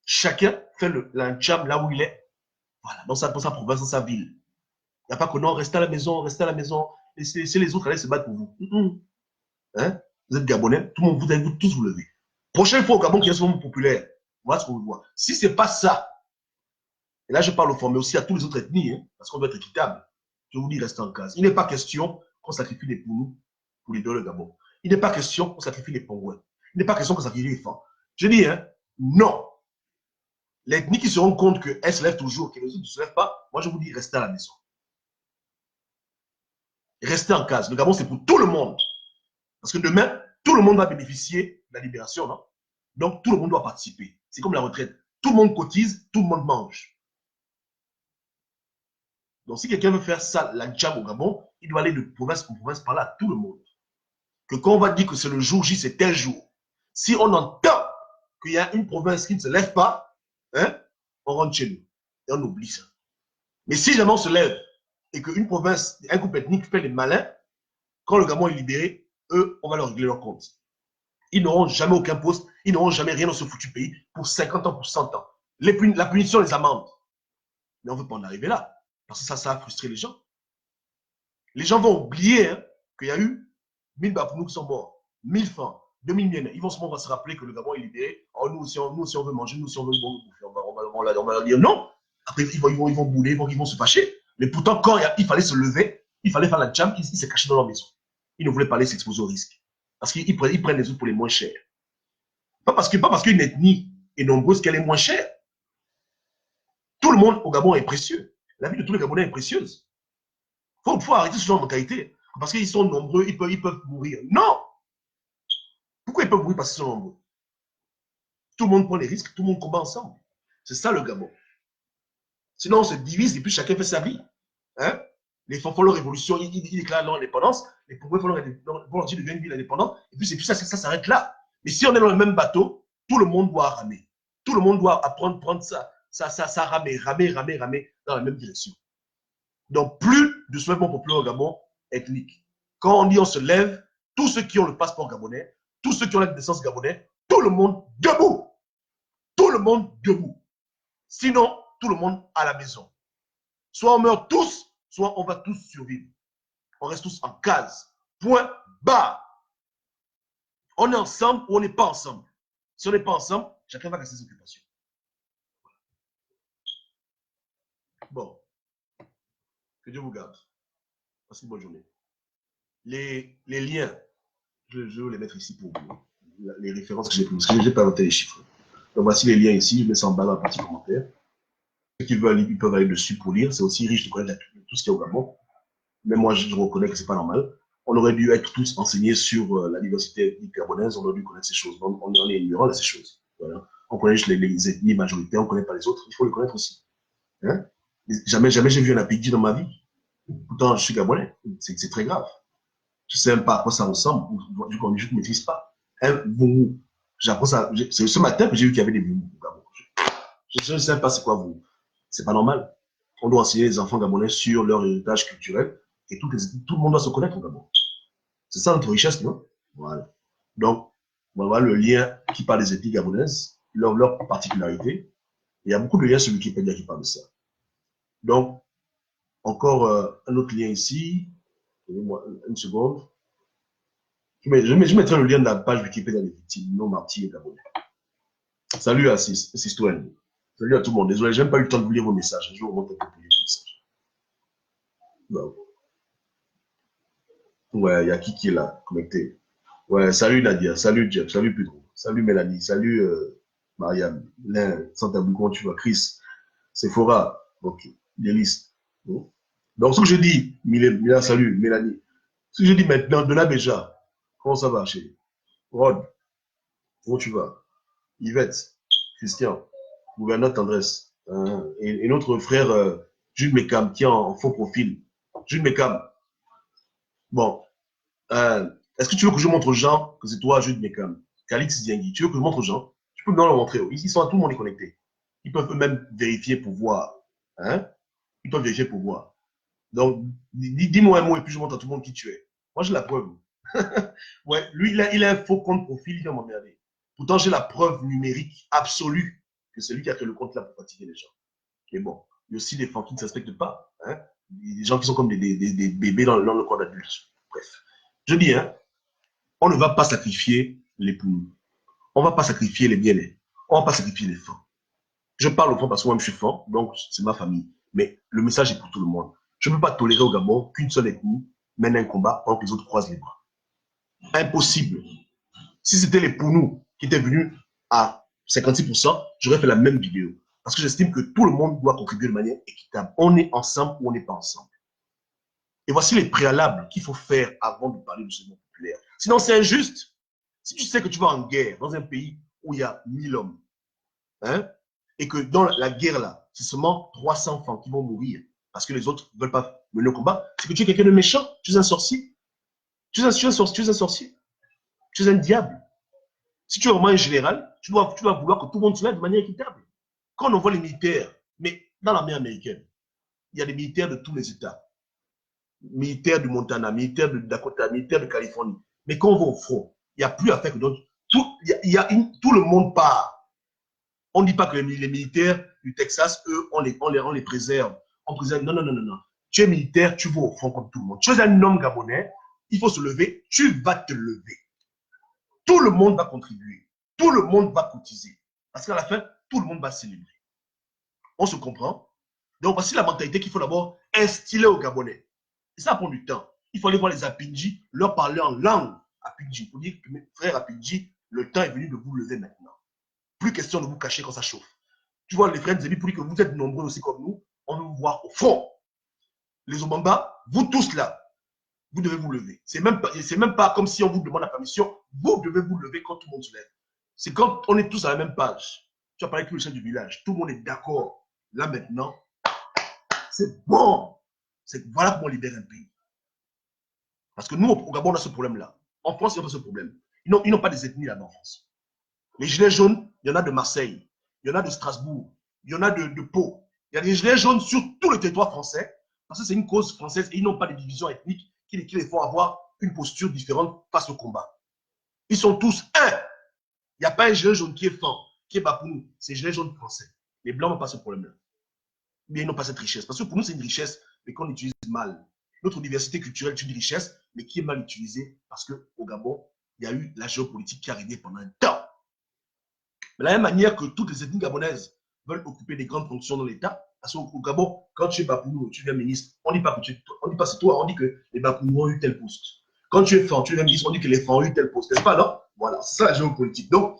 Chacun fait l'ancham là où il est. Voilà, dans sa province, dans sa ville. Il n'y a pas que non, restez à la maison, restez à la maison. Laissez les autres aller se battre pour vous. Hein? Vous êtes Gabonais, tout le monde, vous allez tous vous lever. Prochaine fois au Gabon, qui est ce moment populaire, voilà ce qu'on veut voir. Si ce n'est pas ça, et là je parle aux formes, mais aussi à tous les autres ethnies, hein, parce qu'on doit être équitable, je vous dis, restez en case. Il n'est pas question qu'on sacrifie les Pounous pour les deux le Gabon. Il n'est pas question qu'on sacrifie les Pongouins. Il n'est pas question qu'on sacrifie les femmes. Je dis, hein, non. L'ethnie qui se rend compte qu'elle se lève toujours, que les autres ne se lèvent pas, moi je vous dis, restez à la maison. Restez en case. Le Gabon, c'est pour tout le monde. Parce que demain, tout le monde va bénéficier de la libération, non? Donc, tout le monde doit participer. C'est comme la retraite. Tout le monde cotise, tout le monde mange. Donc, si quelqu'un veut faire ça, la jam au Gabon, il doit aller de province en province par là à tout le monde. Que quand on va dire que c'est le jour J, c'est tel jour. Si on entend qu'il y a une province qui ne se lève pas, hein, on rentre chez nous. Et on oublie ça. Mais si jamais on se lève et qu'une province, un groupe ethnique fait les malins, quand le Gabon est libéré, eux, on va leur régler leur compte. Ils n'auront jamais aucun poste, ils n'auront jamais rien dans ce foutu pays pour 50 ans, pour 100 ans. La punition, les amendes. Mais on ne veut pas en arriver là. Parce que ça a frustré les gens. Les gens vont oublier hein, qu'il y a eu 1000 Bapounou qui sont morts, 1000 francs, 2000 miennes. Ils vont se rappeler que le Gabon est libéré. Oh, nous aussi, on veut manger, nous aussi, on veut bouffer. On va leur dire non. Après, ils vont bouler, ils vont se fâcher. Mais pourtant, quand il fallait se lever, il fallait faire la jam, ils se cachaient dans leur maison. Ils ne voulaient pas aller s'exposer au risque. Parce qu'ils prennent les autres pour les moins chers. Pas parce qu'une ethnie est nombreuse qu'elle est moins chère. Tout le monde au Gabon est précieux. La vie de tous les Gabonais est précieuse. Il faut arrêter ce genre de mentalité. Parce qu'ils sont nombreux, ils peuvent mourir. Non! Pourquoi ils peuvent mourir parce qu'ils sont nombreux? Tout le monde prend les risques, tout le monde combat ensemble. C'est ça le Gabon. Sinon, on se divise et puis chacun fait sa vie. Hein? Les Fanfolos Révolution, ils déclarent leur indépendance. Les Pongouais font leur dire deviennent une ville indépendante. Et puis, ça s'arrête là. Mais si on est dans le même bateau, tout le monde doit ramer. Tout le monde doit apprendre, prendre ça ramer dans la même direction. Donc, plus de soulèvement populaire au Gabon ethnique. Quand on dit on se lève, tous ceux qui ont le passeport gabonais, tous ceux qui ont la naissance gabonais, tout le monde debout. Tout le monde debout. Sinon, tout le monde à la maison. Soit on meurt tous, soit on va tous survivre. On reste tous en case. Point barre. On est ensemble ou on n'est pas ensemble. Si on n'est pas ensemble, chacun va casser ses occupations. Bon. Que Dieu vous garde. Passez une bonne journée. Les liens, je vais les mettre ici pour vous. Les références que j'ai prises. Parce que je n'ai pas noté les chiffres. Donc voici les liens ici. Je mets ça en bas dans la partie commentaire. Ceux qui veulent, ils peuvent aller dessus pour lire. C'est aussi riche de connaître tout ce qu'il y a au Gabon. Même moi, je reconnais que ce n'est pas normal. On aurait dû être tous enseignés sur la diversité ethnique gabonaise. On aurait dû connaître ces choses. On est ignorant de ces choses. Voilà. On connaît juste les ethnies majoritaires. On ne connaît pas les autres. Il faut les connaître aussi. Hein? Jamais j'ai vu un apidji dans ma vie. Pourtant, je suis gabonais. C'est très grave. Je ne sais même pas à quoi ça ressemble. Du coup, je ne maîtrise pas. Un boumou. J'apprends ça. C'est ce matin que j'ai vu qu'il y avait des boumous au Gabon. Je ne sais pas c'est quoi vous. C'est pas normal. On doit enseigner les enfants gabonais sur leur héritage culturel et tout le monde doit se connaître au Gabon. C'est ça notre richesse, non? Voilà. Donc, voilà le lien qui parle des ethnies gabonaises, leur particularité. Il y a beaucoup de liens sur Wikipédia qui parlent de ça. Donc, encore un autre lien ici. Donnez-moi une seconde. Je mettrai le lien de la page Wikipédia des victimes, non martyrs et gabonais. Salut à Sistoine. Salut à tout le monde. Désolé, je n'ai pas eu le temps de vous lire vos messages. Je vous remonte un peu pour lire vos messages. Non. Ouais, il y a qui est là, connecté. Ouais, salut Nadia, salut Jeff, salut Pedro, salut Mélanie, salut Marianne, Lin, Santa comment tu vas, Chris, Sephora, ok, Délice. Bon. Donc, ce que je dis, Mila, salut, Mélanie. Ce que je dis maintenant, de là déjà, comment ça va, chérie? Rod, comment tu vas? Yvette, Christian, gouverneur Tendresse, et notre frère Jules Mekam, qui est en faux profil. Jules Mekam, bon, est-ce que tu veux que je montre aux gens que c'est toi, Jules Mekam, Calix Diengui? Tu veux que je montre aux gens? Je peux même leur montrer. Ils sont à tout le monde connecté. Ils peuvent même vérifier pour voir. Hein? Ils peuvent vérifier pour voir. Donc, dis-moi un mot et puis je montre à tout le monde qui tu es. Moi, j'ai la preuve. Ouais, lui, il a un faux compte profil, il vient m'emmerder. Pourtant, j'ai la preuve numérique absolue que c'est lui qui a créé le compte là pour fatiguer les gens. Et bon. Il y a aussi des femmes qui ne se respectent pas. Hein? Des gens qui sont comme des bébés dans le corps d'adulte. Bref. Je dis, hein, on ne va pas sacrifier les poumons. On ne va pas sacrifier les bien-nés. On ne va pas sacrifier les femmes. Je parle aux femmes parce que moi, je suis femme, donc c'est ma famille. Mais le message est pour tout le monde. Je ne peux pas tolérer au Gabon qu'une seule ethnie mène un combat pendant que les autres croisent les bras. Impossible. Si c'était les Pounous qui étaient venus à 56%, j'aurais fait la même vidéo. Parce que j'estime que tout le monde doit contribuer de manière équitable. On est ensemble ou on n'est pas ensemble. Et voici les préalables qu'il faut faire avant de parler du mouvement populaire. Sinon, c'est injuste. Si tu sais que tu vas en guerre dans un pays où il y a 1000 hommes, hein, et que dans la guerre là, c'est seulement 300 enfants qui vont mourir parce que les autres ne veulent pas mener le combat, c'est que tu es quelqu'un de méchant, tu es un sorcier. Tu es un sorcier. Tu es un diable. Si tu es vraiment un général, tu dois vouloir que tout le monde se lève de manière équitable. Quand on voit les militaires, mais dans l'armée américaine, il y a des militaires de tous les États. Militaires du Montana, militaires de Dakota, militaires de Californie. Mais quand on va au front, il n'y a plus à faire que d'autres. Tout le monde part. On ne dit pas que les militaires du Texas, eux, on les préserve. On préserve. Non, non, non, non, non. Tu es militaire, tu vas au front comme tout le monde. Tu es un homme gabonais, il faut se lever, tu vas te lever. Tout le monde va contribuer. Tout le monde va cotiser. Parce qu'à la fin, tout le monde va célébrer. On se comprend? Donc, voici la mentalité qu'il faut d'abord instiller aux Gabonais. Et ça prend du temps. Il faut aller voir les Apindji, leur parler en langue Apindji. Pour dire que mes frères Apindji, le temps est venu de vous lever maintenant. Plus question de vous cacher quand ça chauffe. Tu vois, les frères Nzébi, pour dire que vous êtes nombreux aussi comme nous, on veut vous voir au front. Les Obamba, vous tous là, vous devez vous lever. C'est même pas comme si on vous demande la permission. Vous devez vous lever quand tout le monde se lève. C'est quand on est tous à la même page. Tu as parlé avec le chef du village. Tout le monde est d'accord. Là maintenant, c'est bon. Voilà comment on libère un pays. Parce que nous, au Gabon, on a ce problème-là. En France, il n'y a pas ce problème. Ils n'ont pas des ethnies là-bas en France. Les gilets jaunes, il y en a de Marseille, il y en a de Strasbourg, il y en a de Pau. Il y a des gilets jaunes sur tout le territoire français, parce que c'est une cause française et ils n'ont pas de division ethnique qui les font avoir une posture différente face au combat. Ils sont tous un. Il n'y a pas un gilet jaune qui est fort, qui est bas pour nous. C'est gilet jaune français. Les blancs n'ont pas ce problème-là. Mais ils n'ont pas cette richesse. Parce que pour nous, c'est une richesse, mais qu'on utilise mal. Notre diversité culturelle est une richesse, mais qui est mal utilisée parce qu'au Gabon, il y a eu la géopolitique qui est arrivée pendant un temps. Mais de la même manière que toutes les ethnies gabonaises veulent occuper des grandes fonctions dans l'État, parce qu'au Gabon, quand tu es Bapounou, tu deviens ministre, on ne dit pas que c'est toi, on dit que les Bapounou ont eu tel poste. Quand tu es fort, tu deviens ministre, on dit que les forts ont eu tel poste. N'est-ce pas, non? Voilà, c'est ça la géopolitique. Donc,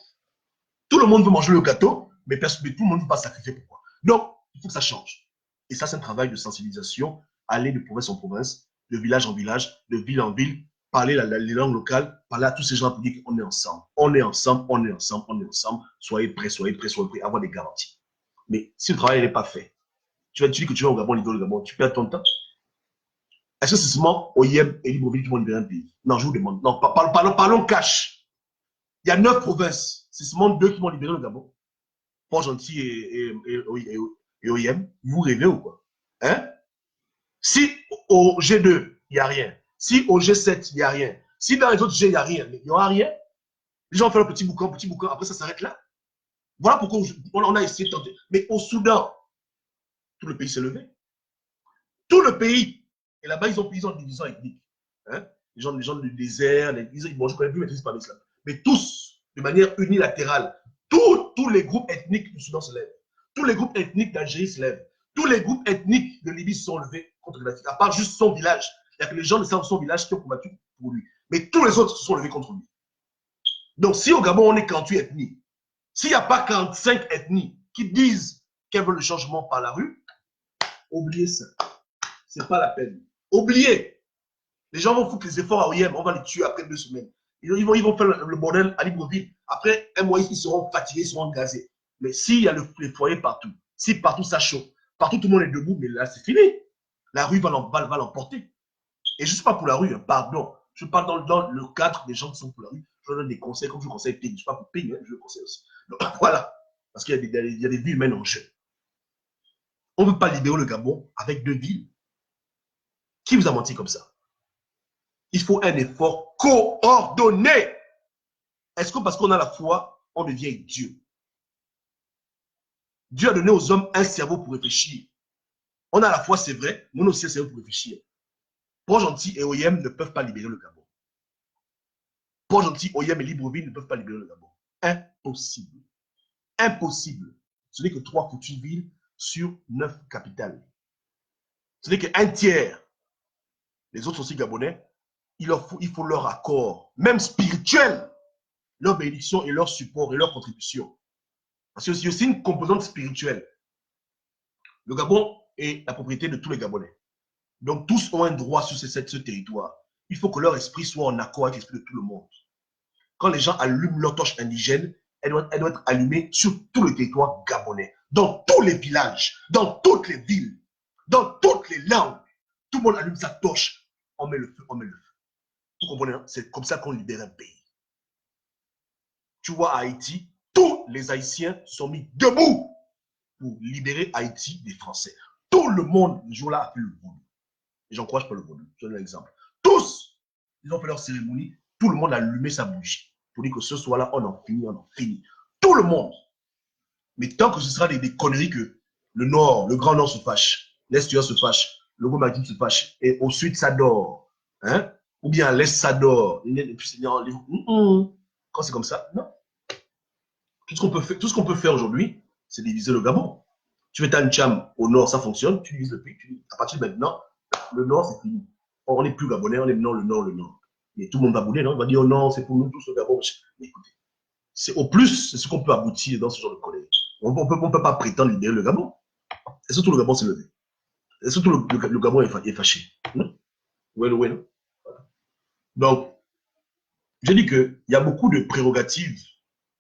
tout le monde veut manger le gâteau, mais tout le monde ne veut pas sacrifier. Pourquoi? Donc, il faut que ça change. Et ça, c'est un travail de sensibilisation, aller de province en province, de village en village, de ville en ville, parler les langues locales, parler à tous ces gens pour dire qu'on est ensemble. On est ensemble, on est ensemble, on est ensemble. Soyez prêts, soyez prêts, soyez prêts, avoir des garanties. Mais si le travail n'est pas fait, tu dis que tu vas au Gabon, libérer le Gabon, tu perds ton temps. Est-ce que c'est seulement OIM et Libreville qui vont libérer un pays? Non, je vous demande. Non, parlons cash. Il y a 9 provinces. C'est seulement 2 qui vont libérer le Gabon. Port-Gentil et OIM. Vous rêvez ou quoi? Hein? Si au G2, il n'y a rien. Si au G7, il n'y a rien. Si dans les autres G, il n'y a rien. Il n'y aura rien. Les gens font un petit boucan, après ça s'arrête là. Voilà pourquoi on a essayé de tenter. Mais au Soudan, tout le pays s'est levé. Tout le pays. Et là-bas, ils ont une division ethnique. Hein? Les gens du désert, bon, je ne connais plus, mais pas l'islam. Mais tous, de manière unilatérale, tous les groupes ethniques du Soudan se lèvent. Tous les groupes ethniques d'Algérie se lèvent. Tous les groupes ethniques de Libye se sont levés contre l'Afrique, à part juste son village. Il n'y a que les gens de son village qui ont combattu pour lui. Mais tous les autres se sont levés contre lui. Donc, si au Gabon, on est 48 ethnies, s'il n'y a pas 45 ethnies qui disent qu'elles veulent le changement par la rue, oubliez ça. Ce n'est pas la peine. Oubliez. Les gens vont foutre les efforts à OIM, on va les tuer après 2 semaines. Ils vont faire le bordel à Libreville. Après un mois, ils seront fatigués, ils seront gazés. Mais s'il y a les foyers partout, si partout ça chauffe, partout tout le monde est debout, mais là c'est fini. La rue va l'emporter. Et je ne suis pas pour la rue, hein, pardon. Je parle dans le cadre des gens qui sont pour la rue. Je donne des conseils, comme je conseille Pays. Je ne suis pas pour Pays, hein, je conseille aussi. Donc, voilà. Parce qu'il y a des villes humaines en jeu. On ne veut pas libérer le Gabon avec 2 villes. Qui vous a menti comme ça? Il faut un effort coordonné. Est-ce que parce qu'on a la foi, on devient Dieu? Dieu a donné aux hommes un cerveau pour réfléchir. On a à la fois, c'est vrai, nous aussi, c'est pour réfléchir. Port-Gentil et OIM ne peuvent pas libérer le Gabon. Port-Gentil, OIM et Libreville ne peuvent pas libérer le Gabon. Impossible. Impossible. Ce n'est que 3 petites villes sur 9 capitales. Ce n'est qu'un tiers. Les autres aussi gabonais, il faut leur accord, même spirituel, leur bénédiction et leur support et leur contribution. Parce que c'est aussi une composante spirituelle. Le Gabon est la propriété de tous les Gabonais. Donc tous ont un droit sur ce territoire. Il faut que leur esprit soit en accord avec l'esprit de tout le monde. Quand les gens allument leur torche indigène, elle doit être allumée sur tout le territoire gabonais, dans tous les villages, dans toutes les villes, dans toutes les langues. Tout le monde allume sa torche, on met le feu, on met le feu. Vous comprenez, hein? C'est comme ça qu'on libère un pays. Tu vois, à Haïti, tous les Haïtiens sont mis debout pour libérer Haïti des Français. Tout le monde, le jour-là, a fait le volume. Et j'encourage pas le volume. Je donne un exemple. Tous, ils ont fait leur cérémonie. Tout le monde a allumé sa bougie. Pour dire que ce soir-là, on en finit, on en finit. Tout le monde. Mais tant que ce sera des conneries que le Nord, le Grand Nord se fâche, l'Est se fâche, le Gros Maritime se fâche, et au Sud, ça dort. Hein? Ou bien à l'Est, ça dort. Quand c'est comme ça, non. Tout ce qu'on peut faire aujourd'hui, c'est diviser le Gabon. Tu fais un Tcham au Nord, ça fonctionne. Tu divises le pays. À partir de maintenant, le Nord, c'est fini. On n'est plus Gabonais, on est non, le Nord, le Nord. Mais tout le monde va bouler, non? Il va dire, oh non, c'est pour nous tous le Gabon. Mais écoutez, c'est au plus, c'est ce qu'on peut aboutir dans ce genre de collège. On ne peut pas prétendre libérer le Gabon. Et surtout, le Gabon s'est levé. Et surtout, le Gabon est fâché. Oui, oui, non? Voilà. Donc, je dis qu'il y a beaucoup de prérogatives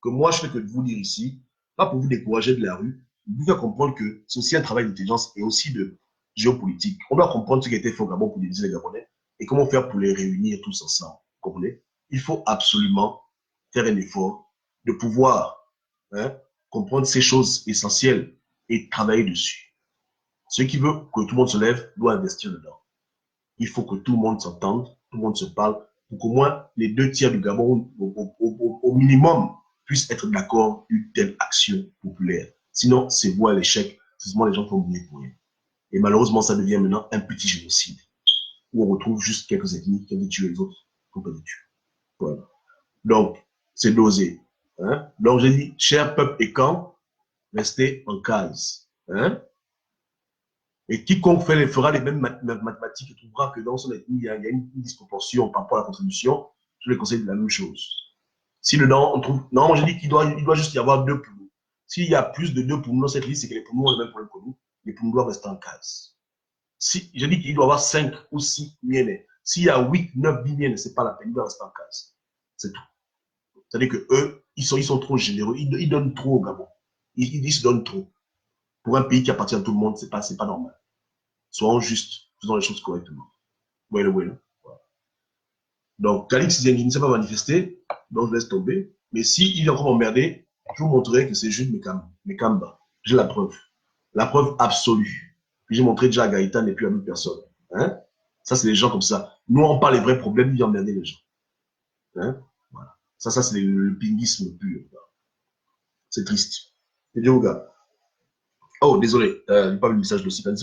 que moi, je fais que de vous dire ici, pas pour vous décourager de la rue, vous faire comprendre que c'est aussi un travail d'intelligence et aussi de géopolitique. On doit comprendre ce qui a été fait au Gabon pour diviser les Gabonais et comment faire pour les réunir tous ensemble. Vous comprenez? Il faut absolument faire un effort de pouvoir comprendre ces choses essentielles et travailler dessus. Ceux qui veulent que tout le monde se lève doit investir dedans. Il faut que tout le monde s'entende, tout le monde se parle, pour qu'au moins les 2 tiers du Gabon, au minimum, puissent être d'accord d'une telle action populaire. Sinon, c'est voie à l'échec. Sinon, les gens vont mourir pour rien. Et malheureusement, ça devient maintenant un petit génocide, où on retrouve juste quelques ethnies qui ont tué les autres, pour pas les tuer. Voilà. Donc, c'est dosé. Hein? Donc, j'ai dit, cher peuple et camp, restez en case. Hein? Et quiconque fera les mêmes mathématiques trouvera que dans son ethnie, il y a une disproportion par rapport à la contribution. Je les conseille de la même chose. Si dedans, on trouve. Non, j'ai dit qu'il doit juste y avoir 2 poumons. S'il y a plus de 2 poumons dans cette liste, c'est que les poumons ont le même problème que nous. Les poumons doivent rester en case. Si, j'ai dit qu'il doit y avoir 5 ou 6 miennes. S'il y a 8, 9, 10 miennes, c'est pas la peine, ils doivent rester en case. C'est tout. C'est-à-dire que eux, ils sont trop généreux. Ils donnent trop au Gabon. Ils se donnent trop. Pour un pays qui appartient à tout le monde, c'est pas normal. Soyons justes, faisons les choses correctement. Voilà. Donc, Calix ne s'est pas manifesté, donc je laisse tomber. Mais s'il est encore emmerdé, je vous montrerai que c'est juste mes Kamba. J'ai la preuve. La preuve absolue. J'ai montré déjà à Gaëtan et puis à d'autres personnes. Hein? Ça, c'est les gens comme ça. Nous, on parle les vrais problèmes, ils emmerder les gens. Hein? Voilà. Ça c'est le pinguisme pur. C'est triste. Et Dieu, gars. Oh, désolé, j'ai pas vu le message de Sikan.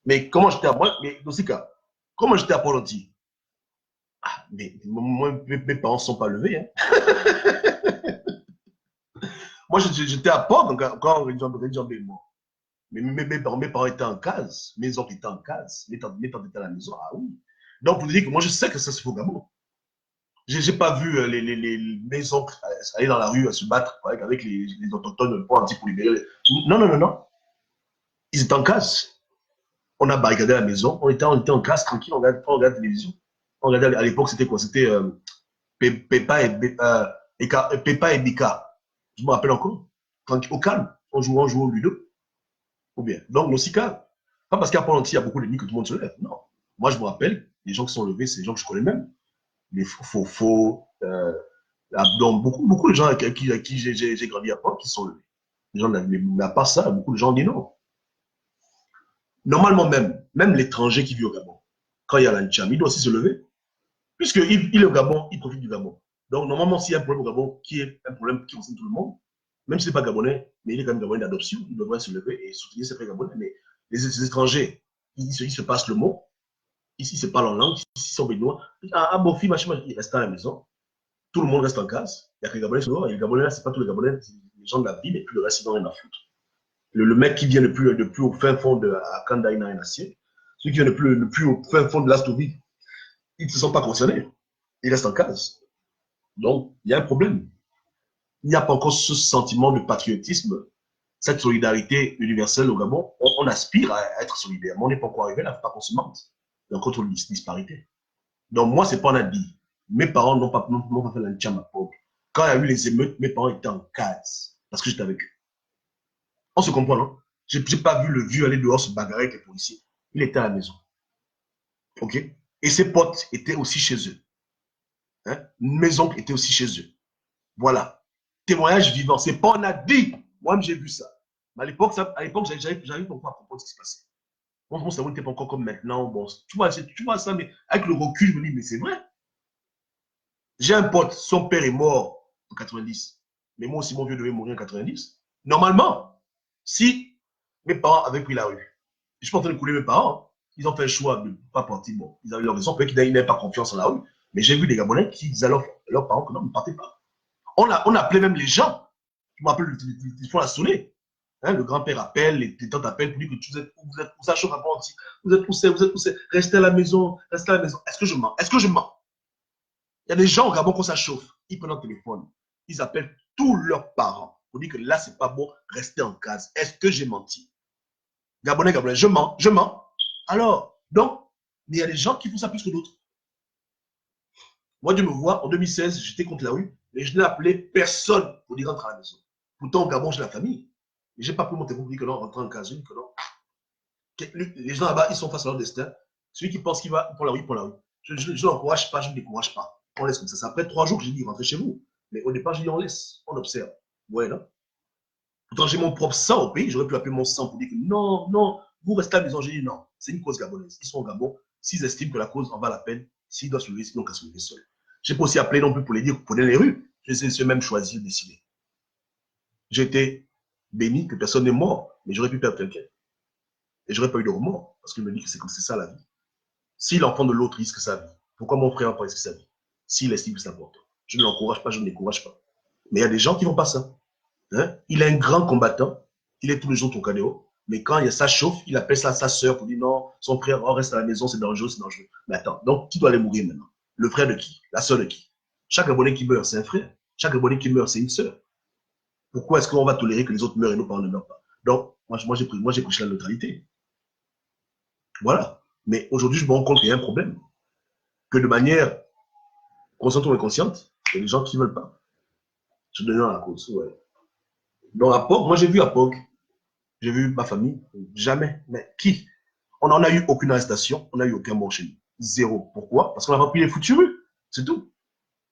Mais comment j'étais à moi, mais Dosika, comment j'étais à Port-Gentil? Ah, mais moi, mes parents ne sont pas levés. Hein. Moi, j'étais à Port quand Redjambé est mort. Mais mes parents étaient en case. Mes oncles étaient en case. Mes tantes étaient à la maison. Ah oui. Donc, pour dire que moi, je sais que ça se fait au Gabon. Je n'ai pas vu mes oncles aller dans la rue se battre avec les autochtones pour libérer. Non. Ils étaient en case. On a barricadé la maison, on était en classe tranquille, on regardait la télévision. On regardait, à l'époque, c'était quoi? C'était Peppa et Bika. Je me rappelle encore. Tranquille, au calme. On jouait au ludo. Ou bien. Donc, aussi calme. Pas parce qu'à Port-Gentil, il y a beaucoup d'ennemis que tout le monde se lève. Non. Moi, je me rappelle, les gens qui sont levés, c'est les gens que je connais même. Les Fofo, donc beaucoup de gens avec qui j'ai grandi à Port qui sont levés. Les gens, mais à part ça, beaucoup de gens disent non. Normalement même l'étranger qui vit au Gabon, quand il y a l'Ancham, il doit aussi se lever. Puisqu'il est au Gabon, il profite du Gabon. Donc, normalement, s'il y a un problème au Gabon, qui est un problème qui concerne tout le monde, Même s'il n'est pas Gabonais, mais il est quand même Gabonais d'adoption, il devrait se lever et soutenir ses frères Gabonais. Mais les étrangers, ils se passent le mot, ici, ils se parlent en langue, ici, ils sont béninois. Ah, bon, fille, machin, il reste à la maison. Tout le monde reste en case. Il n'y a que les Gabonais dehors. Et les Gabonais, ce n'est pas tous les Gabonais, c'est les gens de la ville, et puis le reste, ils n'ont rien à foutre. Le mec qui vient le plus au fin fond de Akanda, il n'a rien à cirer. Celui qui vient le plus au fin fond de l'Astovie, ils ne se sont pas concernés. Ils restent en case. Donc, il y a un problème. Il n'y a pas encore ce sentiment de patriotisme, cette solidarité universelle au Gabon. On aspire à être solidaire, mais on n'est pas encore arrivé là, il ne faut pas qu'on se mente. Il y a encore trop de disparité. Donc, moi, ce n'est pas un dit. Mes parents n'ont pas fait l'anti à ma pauvre. Quand il y a eu les émeutes, mes parents étaient en case parce que j'étais avec eux. On se comprend, non? Je n'ai pas vu le vieux aller dehors se bagarrer avec les policiers. Il était à la maison. OK? Et ses potes étaient aussi chez eux. Hein? Mes oncles étaient aussi chez eux. Voilà. Témoignage vivant. C'est pas on a dit. Moi-même, j'ai vu ça. Mais à l'époque, j'arrive pas à comprendre ce qui se passait. Mon cerveau n'était pas encore comme maintenant. Bon, tu vois ça, mais avec le recul, je me dis, mais c'est vrai. J'ai un pote, son père est mort en 90. Mais moi aussi, mon vieux devait mourir en 90. Normalement, si mes parents avaient pris la rue, je suis pas en train de couler mes parents, hein. Ils ont fait le choix de ne pas partir. Bon, ils avaient leur raison, peut-être qu'ils n'avaient pas confiance en la rue. Mais j'ai vu des Gabonais qui disaient à leurs parents que non, ne partez pas. On appelait même les gens. Je me rappelle, ils font la sonner. Hein, le grand-père appelle, les tantes appellent pour dire que vous êtes où ça chauffe à partir. Vous êtes poussés, restez à la maison, restez à la maison. Est-ce que je mens? Est-ce que je mens? Il y a des gens au Gabon quand ça chauffe, ils prennent un téléphone, ils appellent tous leurs parents pour dire que là, c'est pas bon, restez en case. Est-ce que j'ai menti? Gabonais, je mens, je mens. Alors, donc, mais il y a des gens qui font ça plus que d'autres. Moi, Dieu me voit, en 2016, j'étais contre la rue, mais je n'ai appelé personne pour dire rentre à la maison. Pourtant, au Gabon, j'ai la famille. Mais je n'ai pas pu monter pour dire que non, rentre en case, que non. Les gens là-bas, ils sont face à leur destin. Celui qui pense qu'il va pour la rue, pour la rue. Je ne l'encourage pas, je ne décourage pas. On laisse comme ça. C'est après 3 jours que j'ai dit rentrez chez vous. Mais au départ, j'ai dit on laisse, on observe. Ouais, non? Pourtant, j'ai mon propre sang au pays. J'aurais pu appeler mon sang pour dire que non, non, vous restez à la maison. J'ai dit non, c'est une cause gabonaise. Ils sont au Gabon. S'ils estiment que la cause en va la peine, s'ils doivent se lever, sinon qu'à se lever seul. Je n'ai pas aussi appelé non plus pour les dire que prenez les rues. J'ai même choisi de décider. J'ai été béni que personne n'est mort, mais j'aurais pu perdre quelqu'un. Et j'aurais pas eu de remords, parce que je me dis que c'est comme c'est ça la vie. Si l'enfant de l'autre risque sa vie, pourquoi mon frère n'a pas risqué sa vie? S'il estime que c'est important. Je ne l'encourage pas, je ne l'écourage pas. Mais il y a des gens qui ne font pas ça. Hein? Il est un grand combattant, il est tous les jours au Cadéo, mais quand il y a ça chauffe, il appelle ça sa soeur pour dire non, son frère reste à la maison, c'est dangereux, c'est dangereux. Mais attends, donc qui doit aller mourir maintenant? Le frère de qui? La soeur de qui? Chaque abonné qui meurt, c'est un frère. Chaque abonné qui meurt, c'est une soeur. Pourquoi est-ce qu'on va tolérer que les autres meurent et nos parents ne meurent pas? Donc, moi j'ai prêché la neutralité. Voilà. Mais aujourd'hui, je me rends compte qu'il y a un problème. Que de manière consciente ou inconsciente, il y a des gens qui ne veulent pas se donner dans la cause. Ouais. Donc, à POG, moi j'ai vu à POG, j'ai vu ma famille, jamais. Mais qui? On n'en a eu aucune arrestation, on n'a eu aucun mort chez nous. Zéro. Pourquoi? Parce qu'on n'a pas pris les foutus rues. C'est tout.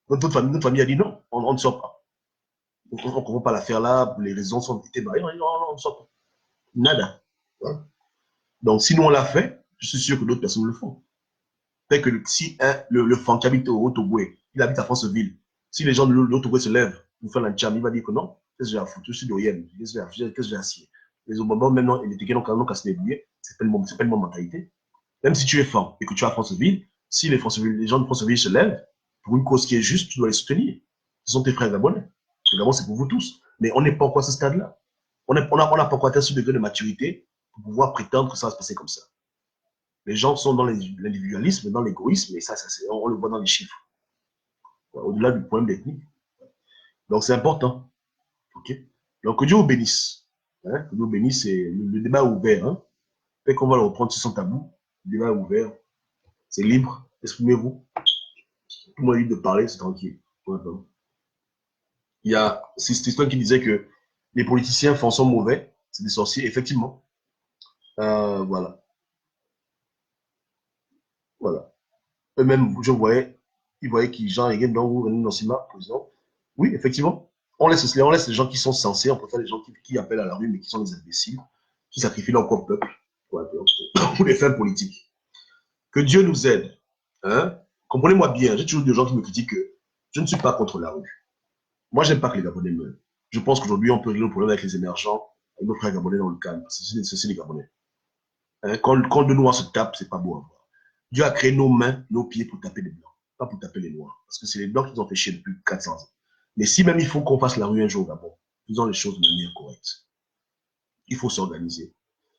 Notre famille a dit non, on ne sort pas. On ne comprend pas l'affaire là, les raisons sont été barrées, non, on ne sort pas. Nada. Voilà. Donc, si nous on l'a fait, je suis sûr que d'autres personnes le font. Fait que si le fan qui habite au Togoué, il habite à Franceville, si les gens de l'Autogoué se lèvent pour faire la jam, il va dire que non, qu'est-ce que j'ai à foutre, je suis d'Orient, qu'est-ce que j'ai à cirer. Les Obama, maintenant, les Tékés n'ont qu'à se débrouiller, c'est pas une bonne mentalité. Même si tu es fan et que tu es à Franceville, si les gens de Franceville se lèvent pour une cause qui est juste, tu dois les soutenir. Ce sont tes frères gabonais. Le Gabon, c'est pour vous tous. Mais on n'est pas encore à ce stade-là. On n'a pas encore atteint ce degré de maturité pour pouvoir prétendre que ça va se passer comme ça. Les gens sont dans l'individualisme, dans l'égoïsme, et ça on le voit dans les chiffres. Au-delà du problème technique. Donc, c'est important. Okay? Donc, que Dieu vous bénisse. Hein? Que Dieu vous bénisse, et le débat est ouvert. Hein? Peut-être qu'on va le reprendre sur son tabou. Le débat est ouvert. C'est libre. Exprimez-vous. Tout le monde est libre de parler, c'est tranquille. Il y a cette histoire qui disait que les politiciens sont mauvais, c'est des sorciers, effectivement. Voilà. Voilà. Eux-mêmes, ils voyaient qui Jean Hegel dans ou René Nassima, président. Oui, effectivement. On laisse les gens qui sont censés, on préfère les gens qui appellent à la rue, mais qui sont des imbéciles, qui sacrifient leur propre peuple pour les fins politiques. Que Dieu nous aide. Hein? Comprenez-moi bien, j'ai toujours des gens qui me critiquent que je ne suis pas contre la rue. Moi, j'aime pas que les Gabonais meurent. Je pense qu'aujourd'hui, on peut régler le problème avec les émergents, avec nos frères gabonais dans le calme. C'est les Gabonais. Hein, quand deux Noirs se tapent, c'est pas beau à voir. Dieu a créé nos mains, nos pieds pour taper les Blancs, pas pour taper les Noirs. Parce que c'est les Blancs qui nous ont fait chier depuis 400 ans. Mais si même il faut qu'on fasse la rue un jour au Gabon, faisons les choses de manière correcte. Il faut s'organiser,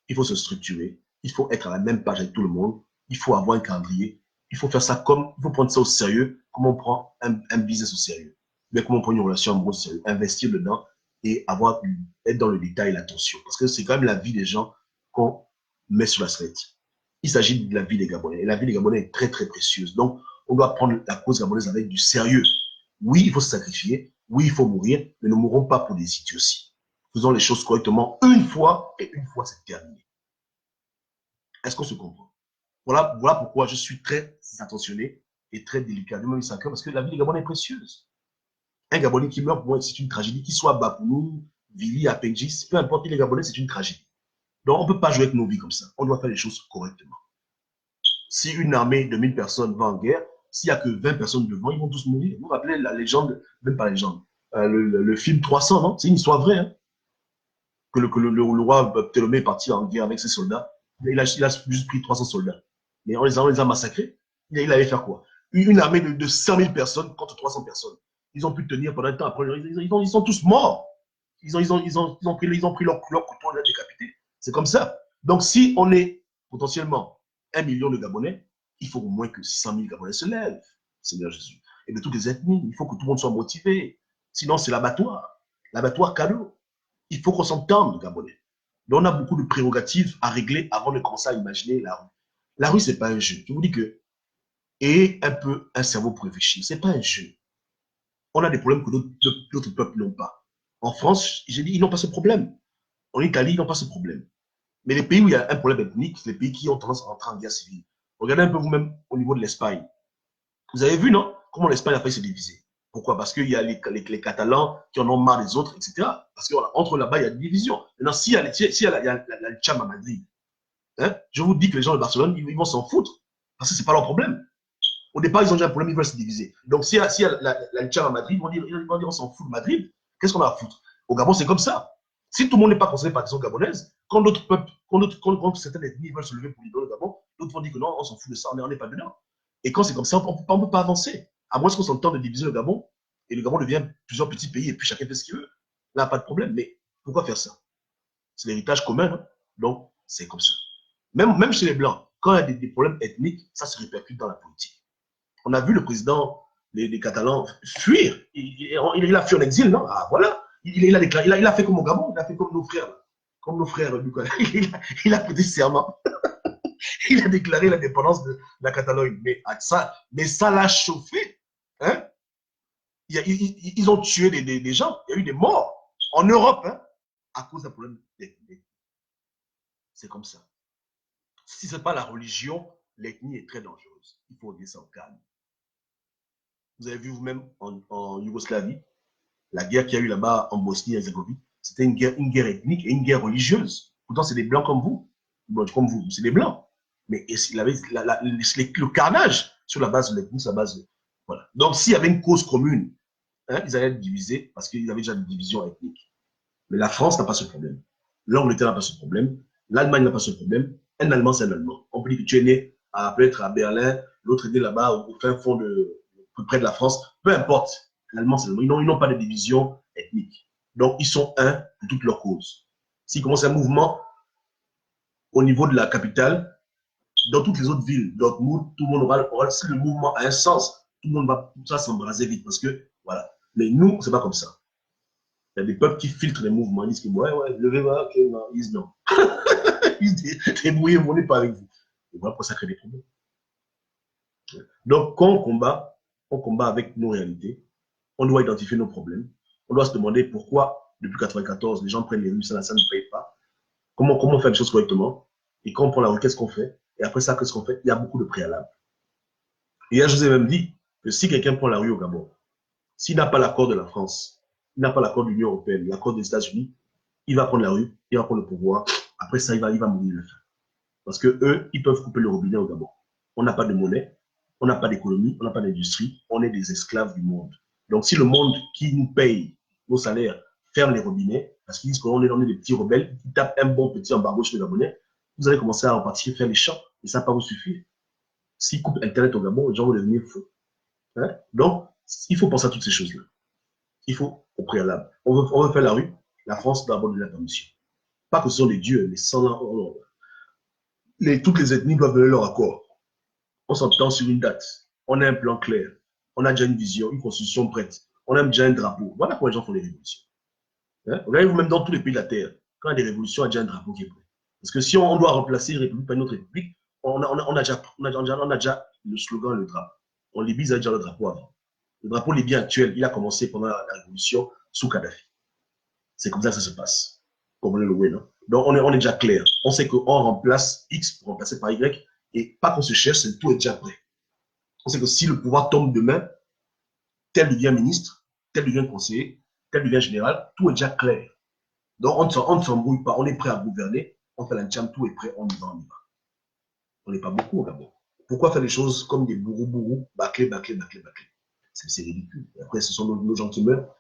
il faut se structurer, il faut être à la même page avec tout le monde, il faut avoir un calendrier, il faut faire ça comme, il faut prendre ça au sérieux, comme on prend un business au sérieux. Mais comme on prend une relation amoureuse au sérieux, investir dedans et être dans le détail et l'attention. Parce que c'est quand même la vie des gens qu'on met sur la sellette. Il s'agit de la vie des Gabonais. Et la vie des Gabonais est très, très précieuse. Donc, on doit prendre la cause gabonaise avec du sérieux. Oui, il faut se sacrifier. Oui, il faut mourir. Mais ne mourrons pas pour des idioties. Faisons les choses correctement une fois et une fois, c'est terminé. Est-ce qu'on se comprend? Voilà pourquoi je suis très attentionné et très délicat. Parce que la vie des Gabonais est précieuse. Un Gabonais qui meurt, pour moi, c'est une tragédie. Qu'il soit Bapounou, Vili, Apengis, peu importe, les Gabonais, c'est une tragédie. Donc, on ne peut pas jouer avec nos vies comme ça. On doit faire les choses correctement. Si une armée de 1000 personnes va en guerre, s'il n'y a que 20 personnes devant, ils vont tous mourir. Vous vous rappelez la légende, même pas la légende, le film 300, non? C'est une histoire vraie, hein? Que le roi Ptolomée est parti en guerre avec ses soldats. Il a juste pris 300 soldats. Mais on les a massacrés. Il allait faire quoi? Une armée de 100 000 personnes contre 300 personnes. Ils ont pu tenir pendant un temps. Après, ils sont tous morts. Ils ont pris leur couteau, on les a décapités. C'est comme ça. Donc, si on est potentiellement 1 million de Gabonais, il faut au moins que 600 000 Gabonais se lèvent, Seigneur Jésus. Et de toutes les ethnies, il faut que tout le monde soit motivé. Sinon, c'est l'abattoir. L'abattoir cadeau. Il faut qu'on s'entende, Gabonais. Donc, on a beaucoup de prérogatives à régler avant de commencer à imaginer la rue. La rue, ce n'est pas un jeu. Je vous dis que, et un peu un cerveau pour réfléchir, ce n'est pas un jeu. On a des problèmes que d'autres peuples n'ont pas. En France, j'ai dit, ils n'ont pas ce problème. En Italie, ils n'ont pas ce problème. Mais les pays où il y a un problème ethnique, c'est les pays qui ont tendance à rentrer en guerre civile. Regardez un peu vous-même au niveau de l'Espagne. Vous avez vu, non? Comment l'Espagne a failli se diviser. Pourquoi? Parce qu'il y a les Catalans qui en ont marre des autres, etc. Parce qu'entre là-bas, il y a des divisions. Maintenant, s'il y a la Cham à Madrid, hein, je vous dis que les gens de Barcelone, ils vont s'en foutre. Parce que ce n'est pas leur problème. Au départ, ils ont déjà un problème, ils veulent se diviser. Donc, s'il y a la Cham à Madrid, ils vont dire on s'en fout de Madrid. Qu'est-ce qu'on a à foutre? Au Gabon, c'est comme ça. Si tout le monde n'est pas concerné par la question gabonaise, quand d'autres peuples, quand certaines ethnies veulent se lever pour libérer le Gabon, d'autres vont dire que non, on s'en fout de ça, on n'est pas dedans. Et quand c'est comme ça, on ne peut pas avancer. À moins qu'on s'entende de diviser le Gabon, et le Gabon devient plusieurs petits pays, et puis chacun fait ce qu'il veut. Là, pas de problème. Mais pourquoi faire ça? C'est l'héritage commun, hein? Donc c'est comme ça. Même chez les Blancs, quand il y a des problèmes ethniques, ça se répercute dans la politique. On a vu le président des Catalans fuir. Il a fui en exil, non? Ah, voilà. Il a déclaré, il a fait comme au Gabon, il a fait comme nos frères. Comme nos frères, il a prêté serment. Il a déclaré l'indépendance de la Catalogne. Mais ça l'a chauffé. Hein? Ils ont tué des gens. Il y a eu des morts en Europe, hein, à cause d'un problème d'ethnie. C'est comme ça. Si ce n'est pas la religion, l'ethnie est très dangereuse. Il faut dire ça au calme. Vous avez vu vous-même en Yougoslavie, la guerre qu'il y a eu là-bas en Bosnie-Herzégovine, c'était une guerre ethnique et une guerre religieuse. Pourtant, c'est des blancs comme vous. Bon, comme vous, c'est des blancs. Mais il avait le carnage sur la base de l'ethnie, sur la base de... Voilà. Donc, s'il y avait une cause commune, hein, ils allaient être divisés parce qu'il y avait déjà une division ethnique. Mais la France n'a pas ce problème. L'Angleterre n'a pas ce problème. L'Allemagne n'a pas ce problème. Un Allemand, c'est un Allemand. On peut dire que tu es né peut-être à Berlin, l'autre est né là-bas au fin fond près de la France. Peu importe. L'Allemand, c'est l'Allemand. Ils n'ont pas de division ethnique. Donc, ils sont un pour toutes leurs causes. S'il commence un mouvement au niveau de la capitale, dans toutes les autres villes, Dortmund, tout le monde aura, si le mouvement a un sens, tout le monde va ça s'embraser vite parce que, voilà. Mais nous, c'est pas comme ça. Il y a des peuples qui filtrent les mouvements. Ils disent que, ouais, levez-vous, ok, non. Ils disent non. Ils disent, débrouillez-vous, on n'est pas avec vous. Et voilà pourquoi ça crée des problèmes. Donc, quand on combat avec nos réalités. On doit identifier nos problèmes. On doit se demander pourquoi, depuis 1994, les gens prennent les rues, ça ne paye pas. Comment faire les choses correctement? Et quand on prend la rue, qu'est-ce qu'on fait? Et après ça, qu'est-ce qu'on fait? Il y a beaucoup de préalables. Et hier, je vous ai même dit que si quelqu'un prend la rue au Gabon, s'il n'a pas l'accord de la France, il n'a pas l'accord de l'Union européenne, l'accord des États-Unis, il va prendre la rue, il va prendre le pouvoir. Après ça, il va mourir de faim. Parce que eux, ils peuvent couper le robinet au Gabon. On n'a pas de monnaie, on n'a pas d'économie, on n'a pas d'industrie, on est des esclaves du monde. Donc si le monde qui nous paye nos salaires ferment les robinets, parce qu'ils disent qu'on est des petits rebelles, qui tapent un bon petit embargo sur les Gabonais, vous allez commencer à repartir faire les champs, et ça ne va pas vous suffire. S'ils coupent Internet au Gabon, les gens vont devenir fous. Hein? Donc, il faut penser à toutes ces choses-là. Il faut, au préalable. On veut faire la rue, la France doit avoir de la permission. Pas que ce sont les dieux, mais sans toutes les ethnies doivent donner leur accord. On s'entend sur une date. On a un plan clair. On a déjà une vision, une constitution prête. On a déjà un drapeau. Voilà pourquoi les gens font des révolutions. Hein? Regardez-vous même dans tous les pays de la Terre. Quand il y a des révolutions, il y a déjà un drapeau qui est prêt. Parce que si on doit remplacer une république par une autre république, on a déjà le slogan, le drapeau. On libye déjà le drapeau avant. Le drapeau libyen actuel, il a commencé pendant la révolution sous Kadhafi. C'est comme ça que ça se passe. Comme on le loué, non? Donc on est déjà clair. On sait qu'on remplace X pour remplacer par Y et pas qu'on se cherche, tout est déjà prêt. On sait que si le pouvoir tombe demain, tel devient ministre, tel devient conseiller, tel devient général, tout est déjà clair. Donc on ne s'embrouille pas, on est prêt à gouverner, on fait la jam, tout est prêt, on y va, on y va. On n'est pas beaucoup au Gabon. Pourquoi faire des choses comme des bourrous, bâclés? C'est ridicule. Et après, ce sont nos gens qui meurent.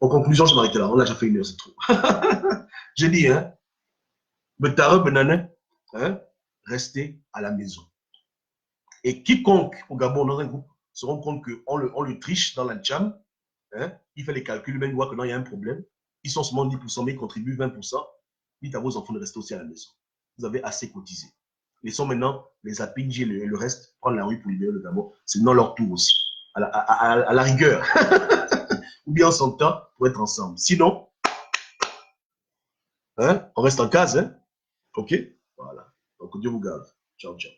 En conclusion, je m'arrête là. On a déjà fait 1 heure, c'est trop. J'ai dit, hein, hein, restez à la maison. Et quiconque au Gabon, dans un groupe, se rend compte qu'on le triche dans la jam, hein, il fait les calculs, même il voit que non, il y a un problème. Ils sont seulement 10%, mais ils contribuent 20%. Dites à vos enfants de rester aussi à la maison. Vous avez assez cotisé. Laissons maintenant les APNG et le reste prendre la rue pour libérer le Gabon. C'est dans leur tour aussi. À la rigueur. Ou bien on s'entend pour être ensemble. Sinon, hein, on reste en case. Hein? OK? Voilà. Donc Dieu vous garde. Ciao, ciao.